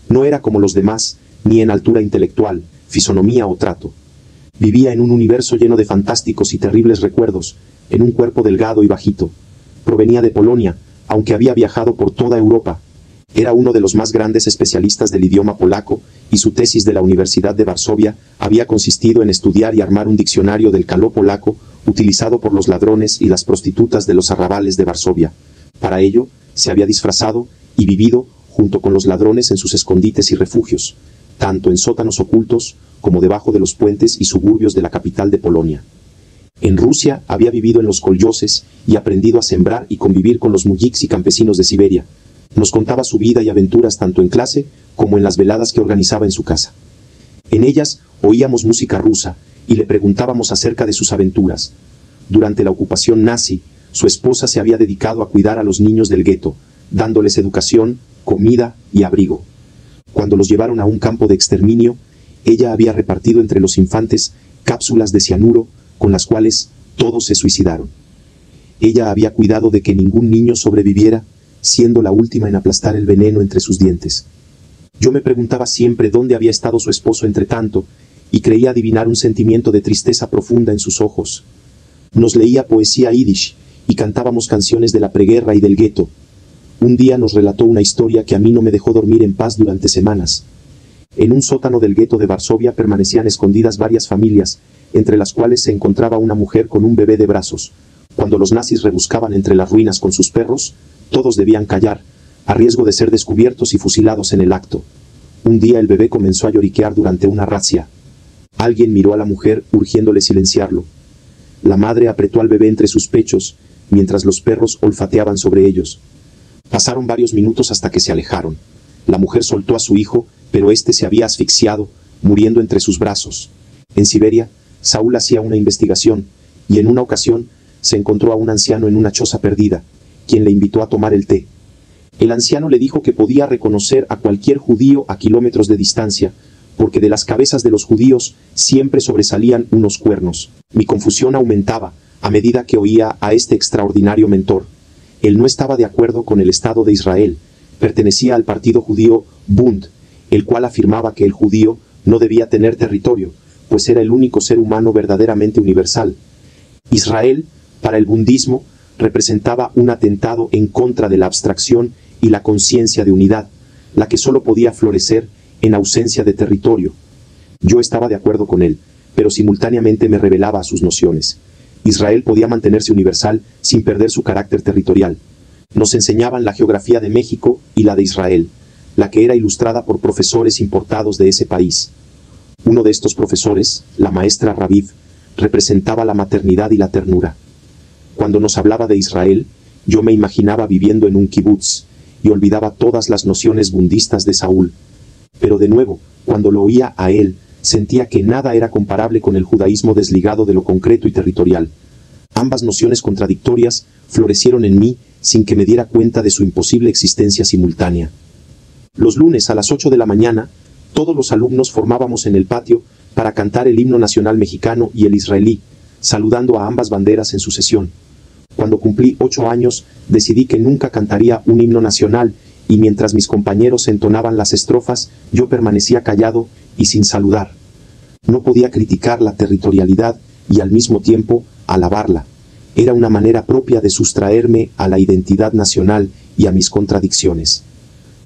Speaker 1: No era como los demás, ni en altura intelectual, fisonomía o trato. Vivía en un universo lleno de fantásticos y terribles recuerdos, en un cuerpo delgado y bajito. Provenía de Polonia, aunque había viajado por toda Europa. Era uno de los más grandes especialistas del idioma polaco, y su tesis de la Universidad de Varsovia había consistido en estudiar y armar un diccionario del caló polaco utilizado por los ladrones y las prostitutas de los arrabales de Varsovia. Para ello, se había disfrazado y vivido junto con los ladrones en sus escondites y refugios, tanto en sótanos ocultos como debajo de los puentes y suburbios de la capital de Polonia. En Rusia había vivido en los koljoses y aprendido a sembrar y convivir con los mujiks y campesinos de Siberia. Nos contaba su vida y aventuras tanto en clase como en las veladas que organizaba en su casa. En ellas oíamos música rusa y le preguntábamos acerca de sus aventuras. Durante la ocupación nazi, su esposa se había dedicado a cuidar a los niños del gueto, dándoles educación, comida y abrigo. Cuando los llevaron a un campo de exterminio, ella había repartido entre los infantes cápsulas de cianuro con las cuales todos se suicidaron. Ella había cuidado de que ningún niño sobreviviera, siendo la última en aplastar el veneno entre sus dientes. Yo me preguntaba siempre dónde había estado su esposo entre tanto, y creía adivinar un sentimiento de tristeza profunda en sus ojos. Nos leía poesía yiddish, y cantábamos canciones de la preguerra y del gueto. Un día nos relató una historia que a mí no me dejó dormir en paz durante semanas. En un sótano del gueto de Varsovia permanecían escondidas varias familias, entre las cuales se encontraba una mujer con un bebé de brazos. Cuando los nazis rebuscaban entre las ruinas con sus perros, todos debían callar, a riesgo de ser descubiertos y fusilados en el acto. Un día el bebé comenzó a lloriquear durante una razzia. Alguien miró a la mujer urgiéndole silenciarlo. La madre apretó al bebé entre sus pechos, mientras los perros olfateaban sobre ellos. Pasaron varios minutos hasta que se alejaron. La mujer soltó a su hijo, pero éste se había asfixiado, muriendo entre sus brazos. En Siberia, Saúl hacía una investigación, y en una ocasión se encontró a un anciano en una choza perdida, quien le invitó a tomar el té. El anciano le dijo que podía reconocer a cualquier judío a kilómetros de distancia, porque de las cabezas de los judíos siempre sobresalían unos cuernos. Mi confusión aumentaba a medida que oía a este extraordinario mentor. Él no estaba de acuerdo con el Estado de Israel, pertenecía al partido judío Bund, el cual afirmaba que el judío no debía tener territorio, pues era el único ser humano verdaderamente universal. Israel, para el bundismo, representaba un atentado en contra de la abstracción y la conciencia de unidad, la que solo podía florecer en ausencia de territorio. Yo estaba de acuerdo con él, pero simultáneamente me rebelaba a sus nociones. Israel podía mantenerse universal sin perder su carácter territorial. Nos enseñaban la geografía de México y la de Israel, la que era ilustrada por profesores importados de ese país. Uno de estos profesores, la maestra Raviv, representaba la maternidad y la ternura. Cuando nos hablaba de Israel, yo me imaginaba viviendo en un kibutz y olvidaba todas las nociones bundistas de Saúl. Pero de nuevo, cuando lo oía a él, sentía que nada era comparable con el judaísmo desligado de lo concreto y territorial. Ambas nociones contradictorias florecieron en mí sin que me diera cuenta de su imposible existencia simultánea. Los lunes a las 8 de la mañana, todos los alumnos formábamos en el patio para cantar el himno nacional mexicano y el israelí, saludando a ambas banderas en sucesión. Cuando cumplí 8 años, decidí que nunca cantaría un himno nacional, y mientras mis compañeros entonaban las estrofas, yo permanecía callado y sin saludar. No podía criticar la territorialidad y al mismo tiempo alabarla. Era una manera propia de sustraerme a la identidad nacional y a mis contradicciones.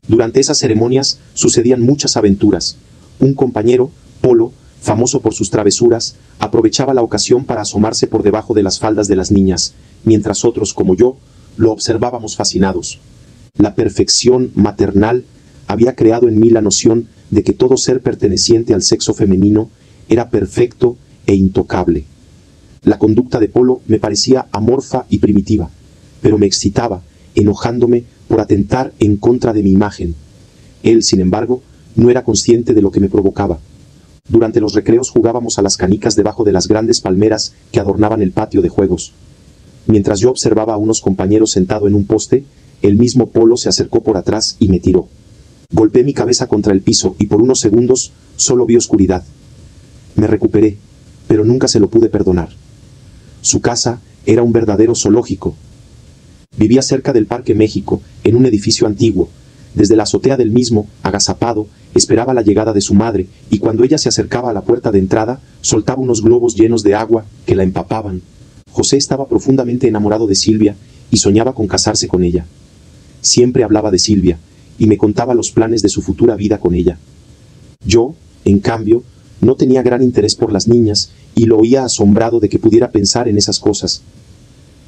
Speaker 1: Durante esas ceremonias sucedían muchas aventuras. Un compañero, Polo, famoso por sus travesuras, aprovechaba la ocasión para asomarse por debajo de las faldas de las niñas, mientras otros, como yo, lo observábamos fascinados. La perfección maternal había creado en mí la noción de que todo ser perteneciente al sexo femenino era perfecto e intocable. La conducta de Polo me parecía amorfa y primitiva, pero me excitaba, enojándome por atentar en contra de mi imagen. Él, sin embargo, no era consciente de lo que me provocaba. Durante los recreos jugábamos a las canicas debajo de las grandes palmeras que adornaban el patio de juegos. Mientras yo observaba a unos compañeros sentado en un poste, el mismo Polo se acercó por atrás y me tiró. Golpeé mi cabeza contra el piso y por unos segundos solo vi oscuridad. Me recuperé, pero nunca se lo pude perdonar. Su casa era un verdadero zoológico. Vivía cerca del Parque México, en un edificio antiguo. Desde la azotea del mismo, agazapado, esperaba la llegada de su madre, y cuando ella se acercaba a la puerta de entrada, soltaba unos globos llenos de agua que la empapaban. José estaba profundamente enamorado de Silvia y soñaba con casarse con ella. Siempre hablaba de Silvia y me contaba los planes de su futura vida con ella. Yo, en cambio, no tenía gran interés por las niñas y lo oía asombrado de que pudiera pensar en esas cosas.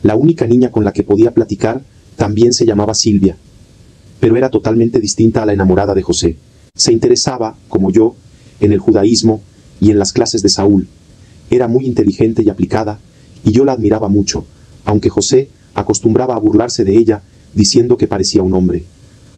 Speaker 1: La única niña con la que podía platicar también se llamaba Silvia, pero era totalmente distinta a la enamorada de José. Se interesaba, como yo, en el judaísmo y en las clases de Saúl. Era muy inteligente y aplicada, y yo la admiraba mucho, aunque José acostumbraba a burlarse de ella, diciendo que parecía un hombre.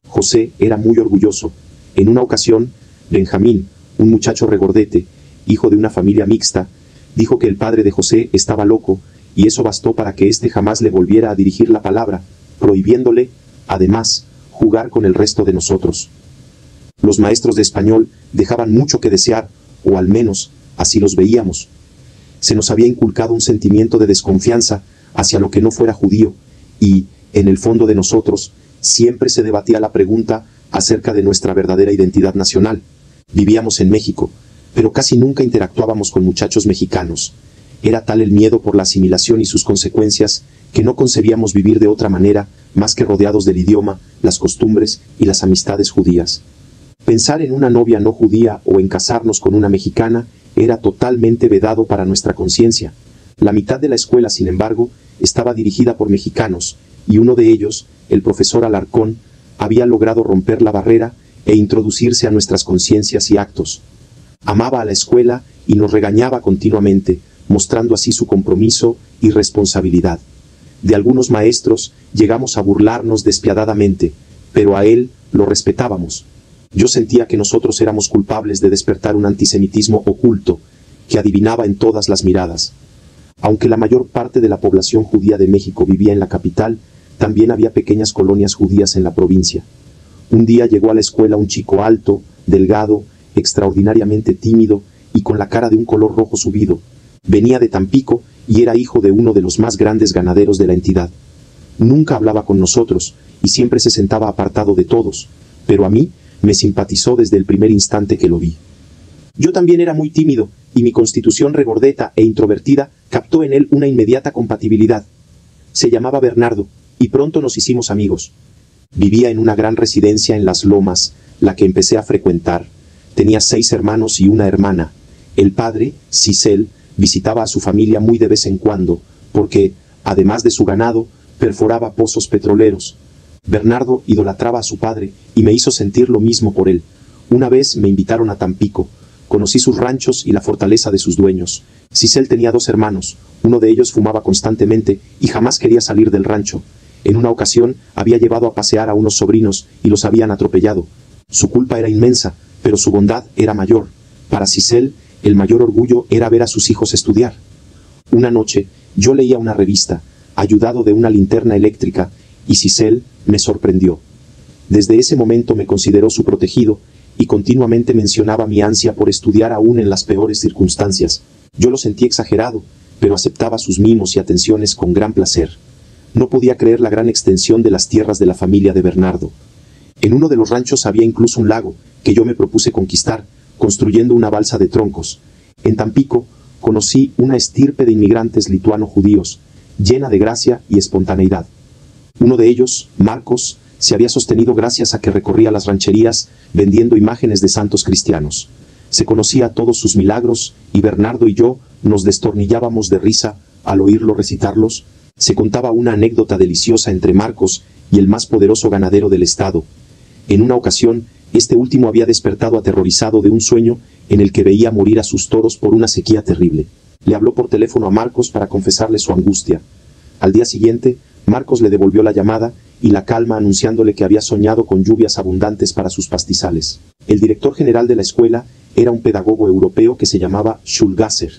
Speaker 1: José era muy orgulloso. En una ocasión, Benjamín, un muchacho regordete, hijo de una familia mixta, dijo que el padre de José estaba loco, y eso bastó para que éste jamás le volviera a dirigir la palabra, prohibiéndole, además, jugar con el resto de nosotros. Los maestros de español dejaban mucho que desear, o al menos, así los veíamos. Se nos había inculcado un sentimiento de desconfianza hacia lo que no fuera judío, y, en el fondo de nosotros, siempre se debatía la pregunta acerca de nuestra verdadera identidad nacional. Vivíamos en México, pero casi nunca interactuábamos con muchachos mexicanos. Era tal el miedo por la asimilación y sus consecuencias que no concebíamos vivir de otra manera más que rodeados del idioma, las costumbres y las amistades judías. Pensar en una novia no judía o en casarnos con una mexicana era totalmente vedado para nuestra conciencia. La mitad de la escuela, sin embargo, estaba dirigida por mexicanos, y uno de ellos, el profesor Alarcón, había logrado romper la barrera e introducirse a nuestras conciencias y actos. Amaba a la escuela y nos regañaba continuamente, mostrando así su compromiso y responsabilidad. De algunos maestros llegamos a burlarnos despiadadamente, pero a él lo respetábamos. Yo sentía que nosotros éramos culpables de despertar un antisemitismo oculto, que adivinaba en todas las miradas. Aunque la mayor parte de la población judía de México vivía en la capital, también había pequeñas colonias judías en la provincia. Un día llegó a la escuela un chico alto, delgado, extraordinariamente tímido y con la cara de un color rojo subido. Venía de Tampico y era hijo de uno de los más grandes ganaderos de la entidad. Nunca hablaba con nosotros y siempre se sentaba apartado de todos, pero a mí me simpatizó desde el primer instante que lo vi. Yo también era muy tímido, y mi constitución regordeta e introvertida captó en él una inmediata compatibilidad. Se llamaba Bernardo, y pronto nos hicimos amigos. Vivía en una gran residencia en Las Lomas, la que empecé a frecuentar. Tenía 6 hermanos y una hermana. El padre, Cicel, visitaba a su familia muy de vez en cuando, porque, además de su ganado, perforaba pozos petroleros. Bernardo idolatraba a su padre y me hizo sentir lo mismo por él. Una vez me invitaron a Tampico. Conocí sus ranchos y la fortaleza de sus dueños. Cicel tenía 2 hermanos. Uno de ellos fumaba constantemente y jamás quería salir del rancho. En una ocasión había llevado a pasear a unos sobrinos y los habían atropellado. Su culpa era inmensa, pero su bondad era mayor. Para Cicel, el mayor orgullo era ver a sus hijos estudiar. Una noche, yo leía una revista, ayudado de una linterna eléctrica, y Cicel me sorprendió. Desde ese momento me consideró su protegido, y continuamente mencionaba mi ansia por estudiar aún en las peores circunstancias. Yo lo sentí exagerado, pero aceptaba sus mimos y atenciones con gran placer. No podía creer la gran extensión de las tierras de la familia de Bernardo. En uno de los ranchos había incluso un lago, que yo me propuse conquistar, construyendo una balsa de troncos. En Tampico conocí una estirpe de inmigrantes lituano-judíos, llena de gracia y espontaneidad. Uno de ellos, Marcos, se había sostenido gracias a que recorría las rancherías vendiendo imágenes de santos cristianos. Se conocía todos sus milagros y Bernardo y yo nos destornillábamos de risa al oírlo recitarlos. Se contaba una anécdota deliciosa entre Marcos y el más poderoso ganadero del estado. En una ocasión, este último había despertado aterrorizado de un sueño en el que veía morir a sus toros por una sequía terrible. Le habló por teléfono a Marcos para confesarle su angustia. Al día siguiente, Marcos le devolvió la llamada y la calma anunciándole que había soñado con lluvias abundantes para sus pastizales. El director general de la escuela era un pedagogo europeo que se llamaba Schulgasser.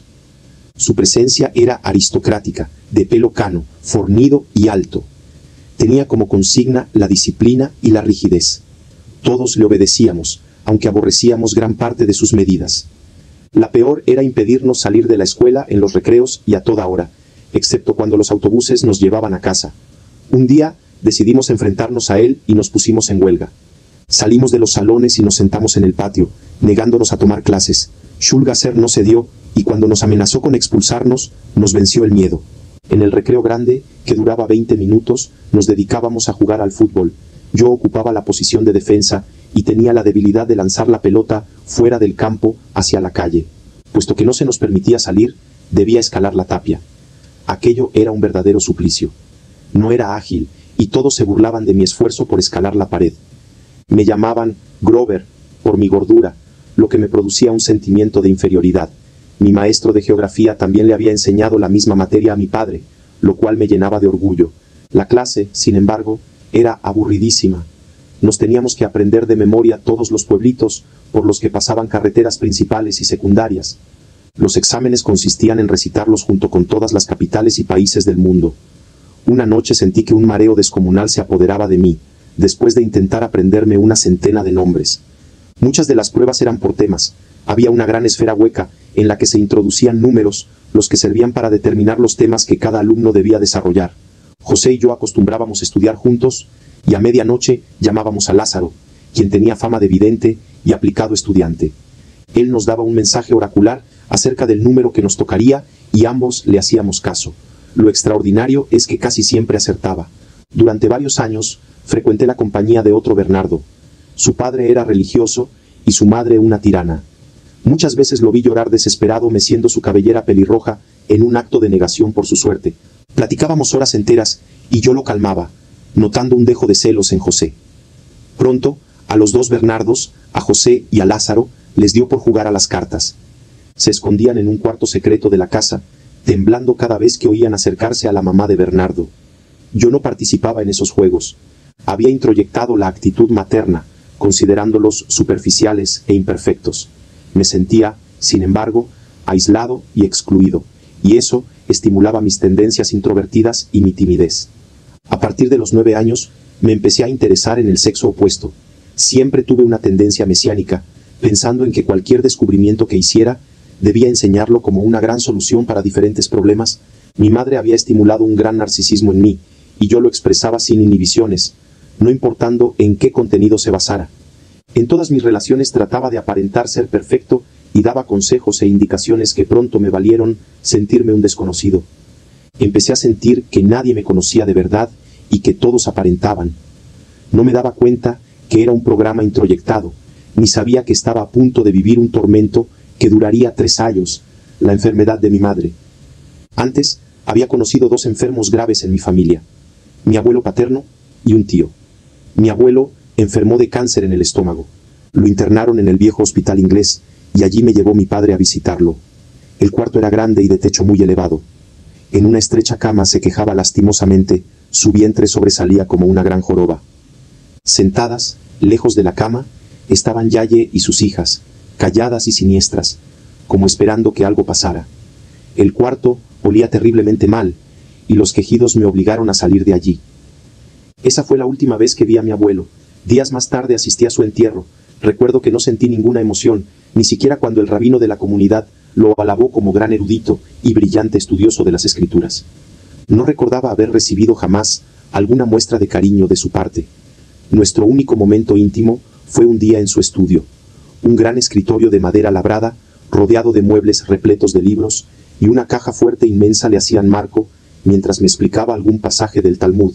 Speaker 1: Su presencia era aristocrática, de pelo cano, fornido y alto. Tenía como consigna la disciplina y la rigidez. Todos le obedecíamos, aunque aborrecíamos gran parte de sus medidas. La peor era impedirnos salir de la escuela en los recreos y a toda hora, excepto cuando los autobuses nos llevaban a casa. Un día decidimos enfrentarnos a él y nos pusimos en huelga. Salimos de los salones y nos sentamos en el patio, negándonos a tomar clases. Schulgasser no cedió y cuando nos amenazó con expulsarnos, nos venció el miedo. En el recreo grande, que duraba 20 minutos, nos dedicábamos a jugar al fútbol. Yo ocupaba la posición de defensa y tenía la debilidad de lanzar la pelota fuera del campo hacia la calle. Puesto que no se nos permitía salir, debía escalar la tapia. Aquello era un verdadero suplicio. No era ágil, y todos se burlaban de mi esfuerzo por escalar la pared. Me llamaban Grover por mi gordura, lo que me producía un sentimiento de inferioridad. Mi maestro de geografía también le había enseñado la misma materia a mi padre, lo cual me llenaba de orgullo. La clase, sin embargo, era aburridísima. Nos teníamos que aprender de memoria todos los pueblitos por los que pasaban carreteras principales y secundarias. Los exámenes consistían en recitarlos junto con todas las capitales y países del mundo. Una noche sentí que un mareo descomunal se apoderaba de mí, después de intentar aprenderme una centena de nombres. Muchas de las pruebas eran por temas. Había una gran esfera hueca en la que se introducían números, los que servían para determinar los temas que cada alumno debía desarrollar. José y yo acostumbrábamos estudiar juntos, y a medianoche llamábamos a Lázaro, quien tenía fama de vidente y aplicado estudiante. Él nos daba un mensaje oracular acerca del número que nos tocaría y ambos le hacíamos caso. Lo extraordinario es que casi siempre acertaba. Durante varios años frecuenté la compañía de otro Bernardo. Su padre era religioso y su madre una tirana. Muchas veces lo vi llorar desesperado meciendo su cabellera pelirroja en un acto de negación por su suerte. Platicábamos horas enteras y yo lo calmaba, notando un dejo de celos en José. Pronto, a los dos Bernardos, a José y a Lázaro, les dio por jugar a las cartas. Se escondían en un cuarto secreto de la casa, temblando cada vez que oían acercarse a la mamá de Bernardo. Yo no participaba en esos juegos. Había introyectado la actitud materna, considerándolos superficiales e imperfectos. Me sentía, sin embargo, aislado y excluido, y eso estimulaba mis tendencias introvertidas y mi timidez. A partir de los 9 años, me empecé a interesar en el sexo opuesto. Siempre tuve una tendencia mesiánica, pensando en que cualquier descubrimiento que hiciera debía enseñarlo como una gran solución para diferentes problemas. Mi madre había estimulado un gran narcisismo en mí, y yo lo expresaba sin inhibiciones, no importando en qué contenido se basara. En todas mis relaciones trataba de aparentar ser perfecto y daba consejos e indicaciones que pronto me valieron sentirme un desconocido. Empecé a sentir que nadie me conocía de verdad y que todos aparentaban. No me daba cuenta que era un programa introyectado, ni sabía que estaba a punto de vivir un tormento que duraría 3 años, la enfermedad de mi madre. Antes había conocido 2 enfermos graves en mi familia, mi abuelo paterno y un tío. Mi abuelo enfermó de cáncer en el estómago. Lo internaron en el viejo hospital inglés y allí me llevó mi padre a visitarlo. El cuarto era grande y de techo muy elevado. En una estrecha cama se quejaba lastimosamente, su vientre sobresalía como una gran joroba. Sentadas, lejos de la cama, estaban Yaye y sus hijas, calladas y siniestras, como esperando que algo pasara. El cuarto olía terriblemente mal, y los quejidos me obligaron a salir de allí. Esa fue la última vez que vi a mi abuelo. Días más tarde asistí a su entierro. Recuerdo que no sentí ninguna emoción, ni siquiera cuando el rabino de la comunidad lo alabó como gran erudito y brillante estudioso de las escrituras. No recordaba haber recibido jamás alguna muestra de cariño de su parte. Nuestro único momento íntimo fue un día en su estudio. Un gran escritorio de madera labrada, rodeado de muebles repletos de libros, y una caja fuerte inmensa le hacían marco mientras me explicaba algún pasaje del Talmud.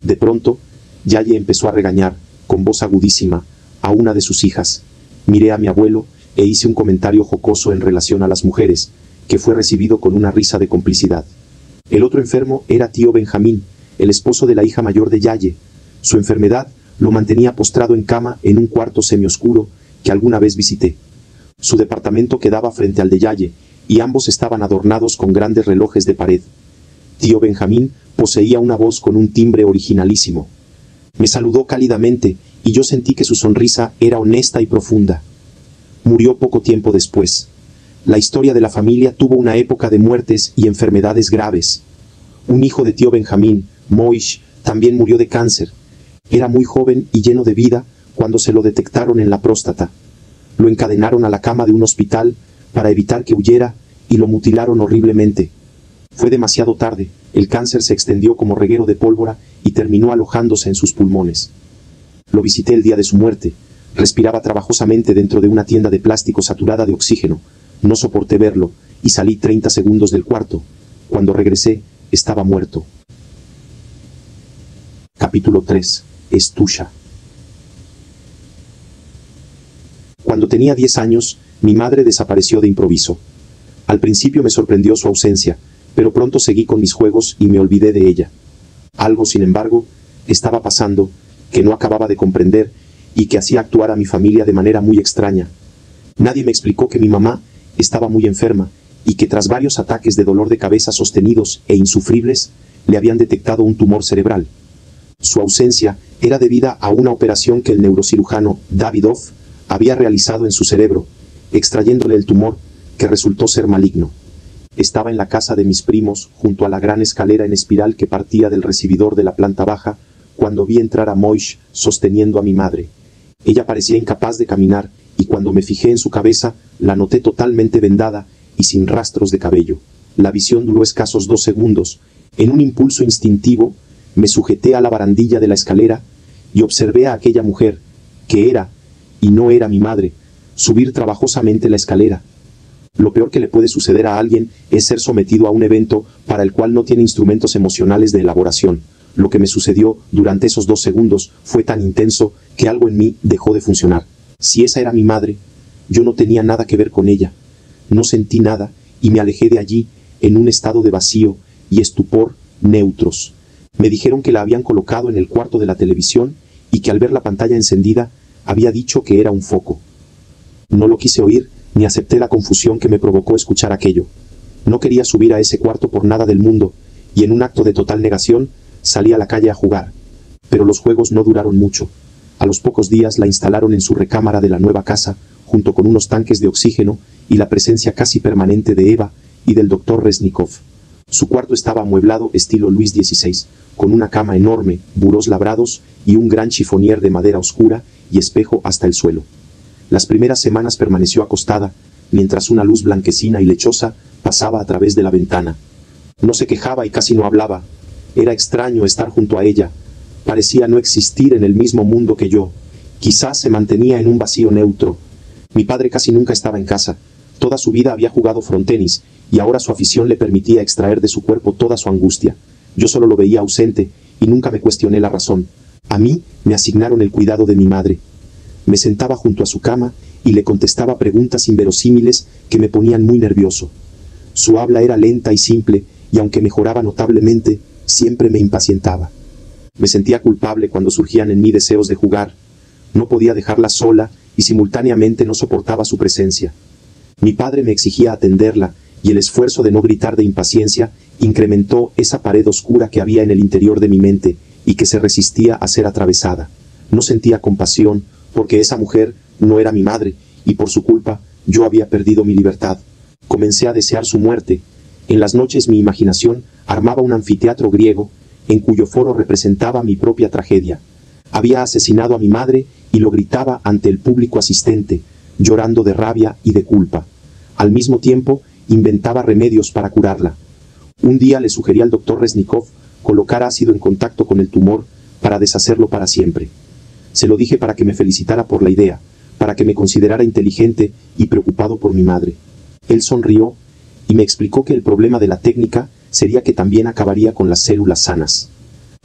Speaker 1: De pronto, Yaye empezó a regañar, con voz agudísima, a una de sus hijas. Miré a mi abuelo e hice un comentario jocoso en relación a las mujeres, que fue recibido con una risa de complicidad. El otro enfermo era tío Benjamín, el esposo de la hija mayor de Yaye. Su enfermedad lo mantenía postrado en cama en un cuarto semioscuro que alguna vez visité. Su departamento quedaba frente al de Yaye, y ambos estaban adornados con grandes relojes de pared. Tío Benjamín poseía una voz con un timbre originalísimo. Me saludó cálidamente, y yo sentí que su sonrisa era honesta y profunda. Murió poco tiempo después. La historia de la familia tuvo una época de muertes y enfermedades graves. Un hijo de tío Benjamín, Moish, también murió de cáncer. Era muy joven y lleno de vida cuando se lo detectaron en la próstata. Lo encadenaron a la cama de un hospital para evitar que huyera y lo mutilaron horriblemente. Fue demasiado tarde, el cáncer se extendió como reguero de pólvora y terminó alojándose en sus pulmones. Lo visité el día de su muerte. Respiraba trabajosamente dentro de una tienda de plástico saturada de oxígeno. No soporté verlo y salí 30 segundos del cuarto. Cuando regresé, estaba muerto. Capítulo 3. Estusha. Cuando tenía 10 años, mi madre desapareció de improviso. Al principio me sorprendió su ausencia, pero pronto seguí con mis juegos y me olvidé de ella. Algo, sin embargo, estaba pasando, que no acababa de comprender y que hacía actuar a mi familia de manera muy extraña. Nadie me explicó que mi mamá estaba muy enferma y que tras varios ataques de dolor de cabeza sostenidos e insufribles, le habían detectado un tumor cerebral. Su ausencia era debida a una operación que el neurocirujano Davidov había realizado en su cerebro, extrayéndole el tumor, que resultó ser maligno. Estaba en la casa de mis primos, junto a la gran escalera en espiral que partía del recibidor de la planta baja, cuando vi entrar a Moish sosteniendo a mi madre. Ella parecía incapaz de caminar, y cuando me fijé en su cabeza, la noté totalmente vendada y sin rastros de cabello. La visión duró escasos 2 segundos. En un impulso instintivo, me sujeté a la barandilla de la escalera y observé a aquella mujer, que era, y no era mi madre, subir trabajosamente la escalera. Lo peor que le puede suceder a alguien es ser sometido a un evento para el cual no tiene instrumentos emocionales de elaboración. Lo que me sucedió durante esos 2 segundos fue tan intenso que algo en mí dejó de funcionar. Si esa era mi madre, yo no tenía nada que ver con ella. No sentí nada y me alejé de allí en un estado de vacío y estupor neutros. Me dijeron que la habían colocado en el cuarto de la televisión y que al ver la pantalla encendida había dicho que era un foco. No lo quise oír ni acepté la confusión que me provocó escuchar aquello. No quería subir a ese cuarto por nada del mundo y en un acto de total negación salí a la calle a jugar. Pero los juegos no duraron mucho. A los pocos días la instalaron en su recámara de la nueva casa junto con unos tanques de oxígeno y la presencia casi permanente de Eva y del doctor Resnikov. Su cuarto estaba amueblado estilo Luis XVI, con una cama enorme, burós labrados y un gran chifonier de madera oscura y espejo hasta el suelo. Las primeras semanas permaneció acostada, mientras una luz blanquecina y lechosa pasaba a través de la ventana. No se quejaba y casi no hablaba. Era extraño estar junto a ella. Parecía no existir en el mismo mundo que yo. Quizás se mantenía en un vacío neutro. Mi padre casi nunca estaba en casa. Toda su vida había jugado frontenis, y ahora su afición le permitía extraer de su cuerpo toda su angustia. Yo solo lo veía ausente, y nunca me cuestioné la razón. A mí me asignaron el cuidado de mi madre. Me sentaba junto a su cama y le contestaba preguntas inverosímiles que me ponían muy nervioso. Su habla era lenta y simple, y aunque mejoraba notablemente, siempre me impacientaba. Me sentía culpable cuando surgían en mí deseos de jugar. No podía dejarla sola y simultáneamente no soportaba su presencia. Mi padre me exigía atenderla, y el esfuerzo de no gritar de impaciencia incrementó esa pared oscura que había en el interior de mi mente y que se resistía a ser atravesada. No sentía compasión, porque esa mujer no era mi madre, y por su culpa yo había perdido mi libertad. Comencé a desear su muerte. En las noches mi imaginación armaba un anfiteatro griego, en cuyo foro representaba mi propia tragedia. Había asesinado a mi madre y lo gritaba ante el público asistente, llorando de rabia y de culpa. Al mismo tiempo, inventaba remedios para curarla. Un día le sugerí al doctor Resnikov colocar ácido en contacto con el tumor para deshacerlo para siempre. Se lo dije para que me felicitara por la idea, para que me considerara inteligente y preocupado por mi madre. Él sonrió y me explicó que el problema de la técnica sería que también acabaría con las células sanas.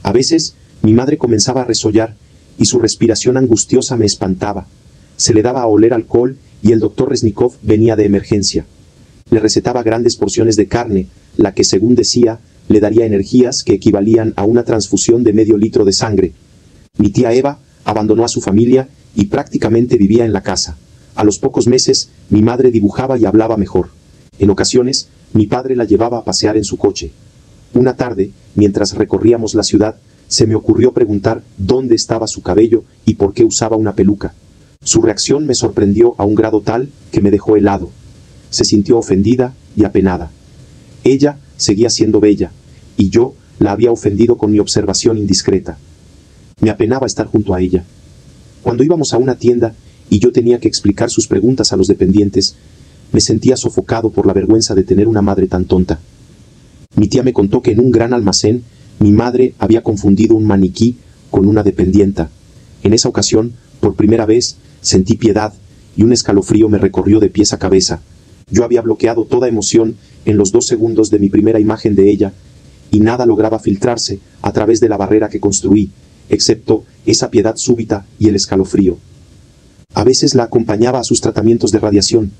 Speaker 1: A veces, mi madre comenzaba a resollar y su respiración angustiosa me espantaba. Se le daba a oler alcohol y el doctor Resnikov venía de emergencia. Le recetaba grandes porciones de carne, la que, según decía, le daría energías que equivalían a una transfusión de medio litro de sangre. Mi tía Eva abandonó a su familia y prácticamente vivía en la casa. A los pocos meses, mi madre dibujaba y hablaba mejor. En ocasiones, mi padre la llevaba a pasear en su coche. Una tarde, mientras recorríamos la ciudad, se me ocurrió preguntar dónde estaba su cabello y por qué usaba una peluca. Su reacción me sorprendió a un grado tal que me dejó helado. Se sintió ofendida y apenada. Ella seguía siendo bella, y yo la había ofendido con mi observación indiscreta. Me apenaba estar junto a ella. Cuando íbamos a una tienda y yo tenía que explicar sus preguntas a los dependientes, me sentía sofocado por la vergüenza de tener una madre tan tonta. Mi tía me contó que en un gran almacén mi madre había confundido un maniquí con una dependienta. En esa ocasión, por primera vez, sentí piedad y un escalofrío me recorrió de pies a cabeza. Yo había bloqueado toda emoción en los 2 segundos de mi primera imagen de ella, y nada lograba filtrarse a través de la barrera que construí, excepto esa piedad súbita y el escalofrío. A veces la acompañaba a sus tratamientos de radiación,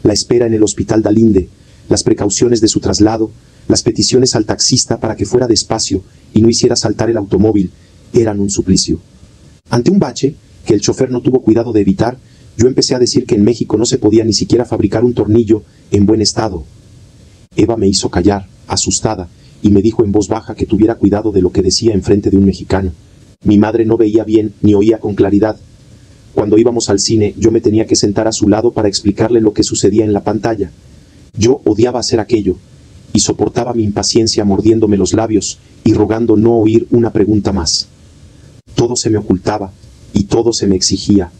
Speaker 1: la espera en el hospital Dalinde, las precauciones de su traslado, las peticiones al taxista para que fuera despacio y no hiciera saltar el automóvil, eran un suplicio. Ante un bache, que el chofer no tuvo cuidado de evitar, yo empecé a decir que en México no se podía ni siquiera fabricar un tornillo en buen estado. Eva me hizo callar, asustada, y me dijo en voz baja que tuviera cuidado de lo que decía enfrente de un mexicano. Mi madre no veía bien ni oía con claridad. Cuando íbamos al cine, yo me tenía que sentar a su lado para explicarle lo que sucedía en la pantalla. Yo odiaba hacer aquello, y soportaba mi impaciencia mordiéndome los labios y rogando no oír una pregunta más. Todo se me ocultaba, y todo se me exigía.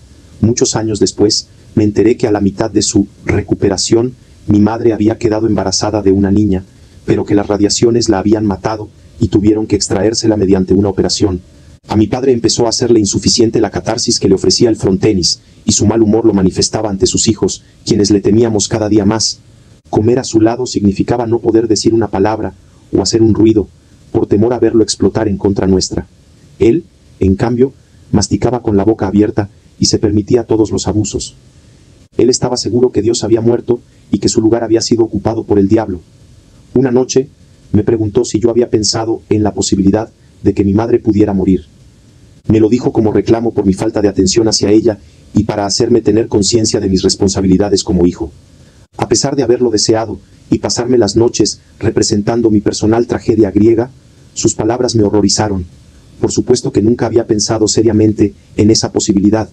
Speaker 1: Muchos años después, me enteré que a la mitad de su recuperación, mi madre había quedado embarazada de una niña, pero que las radiaciones la habían matado y tuvieron que extraérsela mediante una operación. A mi padre empezó a hacerle insuficiente la catarsis que le ofrecía el frontenis, y su mal humor lo manifestaba ante sus hijos, quienes le temíamos cada día más. Comer a su lado significaba no poder decir una palabra o hacer un ruido, por temor a verlo explotar en contra nuestra. Él, en cambio, masticaba con la boca abierta y se permitía todos los abusos. Él estaba seguro que Dios había muerto y que su lugar había sido ocupado por el diablo. Una noche me preguntó si yo había pensado en la posibilidad de que mi madre pudiera morir. Me lo dijo como reclamo por mi falta de atención hacia ella y para hacerme tener conciencia de mis responsabilidades como hijo. A pesar de haberlo deseado y pasarme las noches representando mi personal tragedia griega, sus palabras me horrorizaron. Por supuesto que nunca había pensado seriamente en esa posibilidad.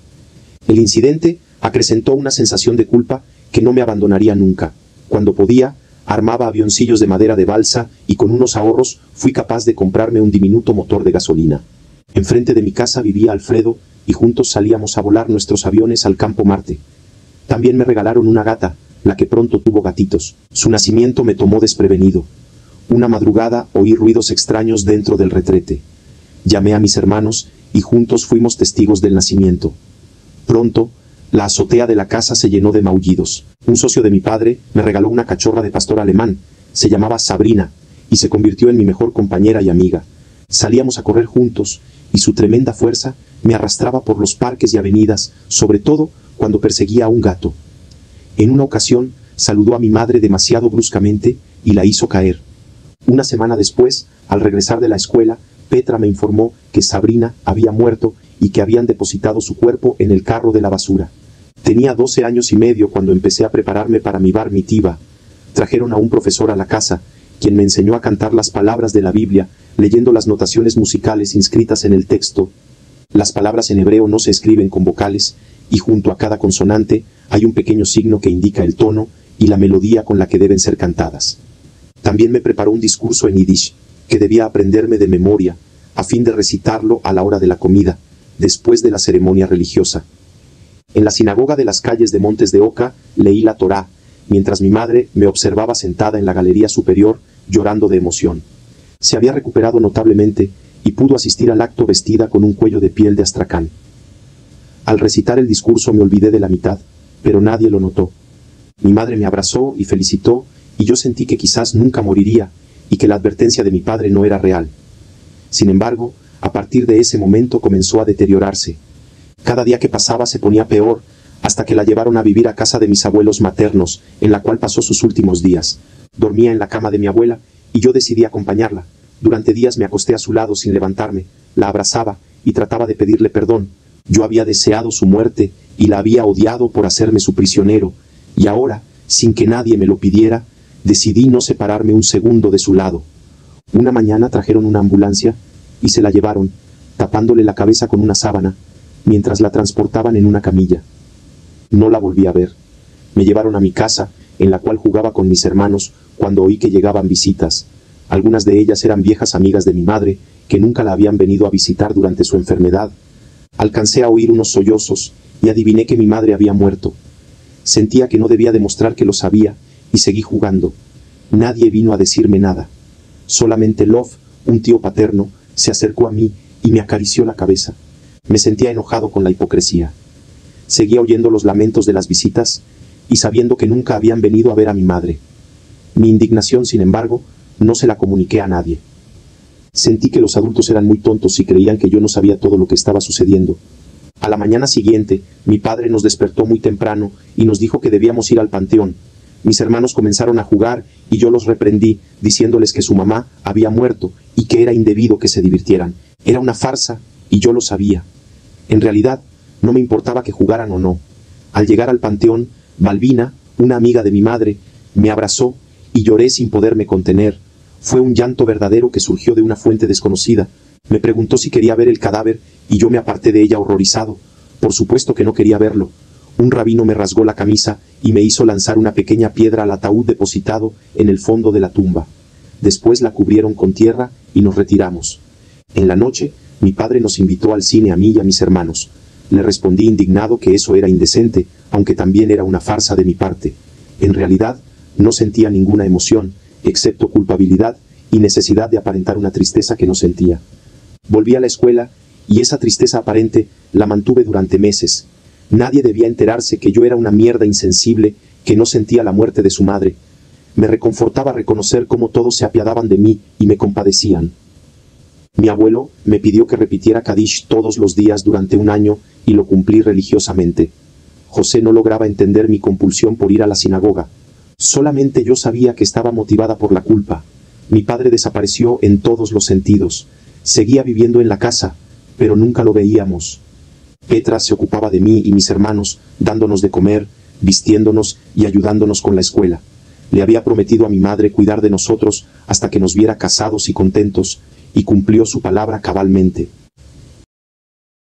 Speaker 1: El incidente acrecentó una sensación de culpa que no me abandonaría nunca. Cuando podía, armaba avioncillos de madera de balsa y con unos ahorros fui capaz de comprarme un diminuto motor de gasolina. Enfrente de mi casa vivía Alfredo y juntos salíamos a volar nuestros aviones al campo Marte. También me regalaron una gata, la que pronto tuvo gatitos. Su nacimiento me tomó desprevenido. Una madrugada oí ruidos extraños dentro del retrete. Llamé a mis hermanos y juntos fuimos testigos del nacimiento. Pronto, la azotea de la casa se llenó de maullidos. Un socio de mi padre me regaló una cachorra de pastor alemán. Se llamaba Sabrina y se convirtió en mi mejor compañera y amiga. Salíamos a correr juntos y su tremenda fuerza me arrastraba por los parques y avenidas, sobre todo cuando perseguía a un gato. En una ocasión saludó a mi madre demasiado bruscamente y la hizo caer. Una semana después, al regresar de la escuela, Petra me informó que Sabrina había muerto y que habían depositado su cuerpo en el carro de la basura. Tenía 12 años y medio cuando empecé a prepararme para mi bar mitzvah. Trajeron a un profesor a la casa, quien me enseñó a cantar las palabras de la Biblia, leyendo las notaciones musicales inscritas en el texto. Las palabras en hebreo no se escriben con vocales, y junto a cada consonante hay un pequeño signo que indica el tono y la melodía con la que deben ser cantadas. También me preparó un discurso en yiddish, que debía aprenderme de memoria, a fin de recitarlo a la hora de la comida, después de la ceremonia religiosa. En la sinagoga de las calles de Montes de Oca leí la Torá, mientras mi madre me observaba sentada en la galería superior, llorando de emoción. Se había recuperado notablemente y pudo asistir al acto vestida con un cuello de piel de astracán. Al recitar el discurso me olvidé de la mitad, pero nadie lo notó. Mi madre me abrazó y felicitó, y yo sentí que quizás nunca moriría, y que la advertencia de mi padre no era real. Sin embargo, a partir de ese momento comenzó a deteriorarse. Cada día que pasaba se ponía peor, hasta que la llevaron a vivir a casa de mis abuelos maternos, en la cual pasó sus últimos días. Dormía en la cama de mi abuela, y yo decidí acompañarla. Durante días me acosté a su lado sin levantarme, la abrazaba y trataba de pedirle perdón. Yo había deseado su muerte y la había odiado por hacerme su prisionero, y ahora, sin que nadie me lo pidiera, decidí no separarme un segundo de su lado. Una mañana trajeron una ambulancia y se la llevaron, tapándole la cabeza con una sábana, mientras la transportaban en una camilla. No la volví a ver. Me llevaron a mi casa, en la cual jugaba con mis hermanos, cuando oí que llegaban visitas. Algunas de ellas eran viejas amigas de mi madre, que nunca la habían venido a visitar durante su enfermedad. Alcancé a oír unos sollozos, y adiviné que mi madre había muerto. Sentía que no debía demostrar que lo sabía, y seguí jugando. Nadie vino a decirme nada. Solamente Love, un tío paterno, se acercó a mí y me acarició la cabeza. Me sentía enojado con la hipocresía. Seguía oyendo los lamentos de las visitas y sabiendo que nunca habían venido a ver a mi madre. Mi indignación, sin embargo, no se la comuniqué a nadie. Sentí que los adultos eran muy tontos y creían que yo no sabía todo lo que estaba sucediendo. A la mañana siguiente, mi padre nos despertó muy temprano y nos dijo que debíamos ir al panteón. Mis hermanos comenzaron a jugar y yo los reprendí, diciéndoles que su mamá había muerto y que era indebido que se divirtieran. Era una farsa y yo lo sabía. En realidad, no me importaba que jugaran o no. Al llegar al panteón, Balbina, una amiga de mi madre, me abrazó y lloré sin poderme contener. Fue un llanto verdadero que surgió de una fuente desconocida. Me preguntó si quería ver el cadáver y yo me aparté de ella horrorizado. Por supuesto que no quería verlo. Un rabino me rasgó la camisa y me hizo lanzar una pequeña piedra al ataúd depositado en el fondo de la tumba. Después la cubrieron con tierra y nos retiramos. En la noche, mi padre nos invitó al cine a mí y a mis hermanos. Le respondí indignado que eso era indecente, aunque también era una farsa de mi parte. En realidad, no sentía ninguna emoción, excepto culpabilidad y necesidad de aparentar una tristeza que no sentía. Volví a la escuela y esa tristeza aparente la mantuve durante meses. Nadie debía enterarse que yo era una mierda insensible que no sentía la muerte de su madre. Me reconfortaba reconocer cómo todos se apiadaban de mí y me compadecían. Mi abuelo me pidió que repitiera Kadish todos los días durante un año y lo cumplí religiosamente. José no lograba entender mi compulsión por ir a la sinagoga. Solamente yo sabía que estaba motivada por la culpa. Mi padre desapareció en todos los sentidos. Seguía viviendo en la casa, pero nunca lo veíamos. Petra se ocupaba de mí y mis hermanos, dándonos de comer, vistiéndonos y ayudándonos con la escuela. Le había prometido a mi madre cuidar de nosotros hasta que nos viera casados y contentos, y cumplió su palabra cabalmente.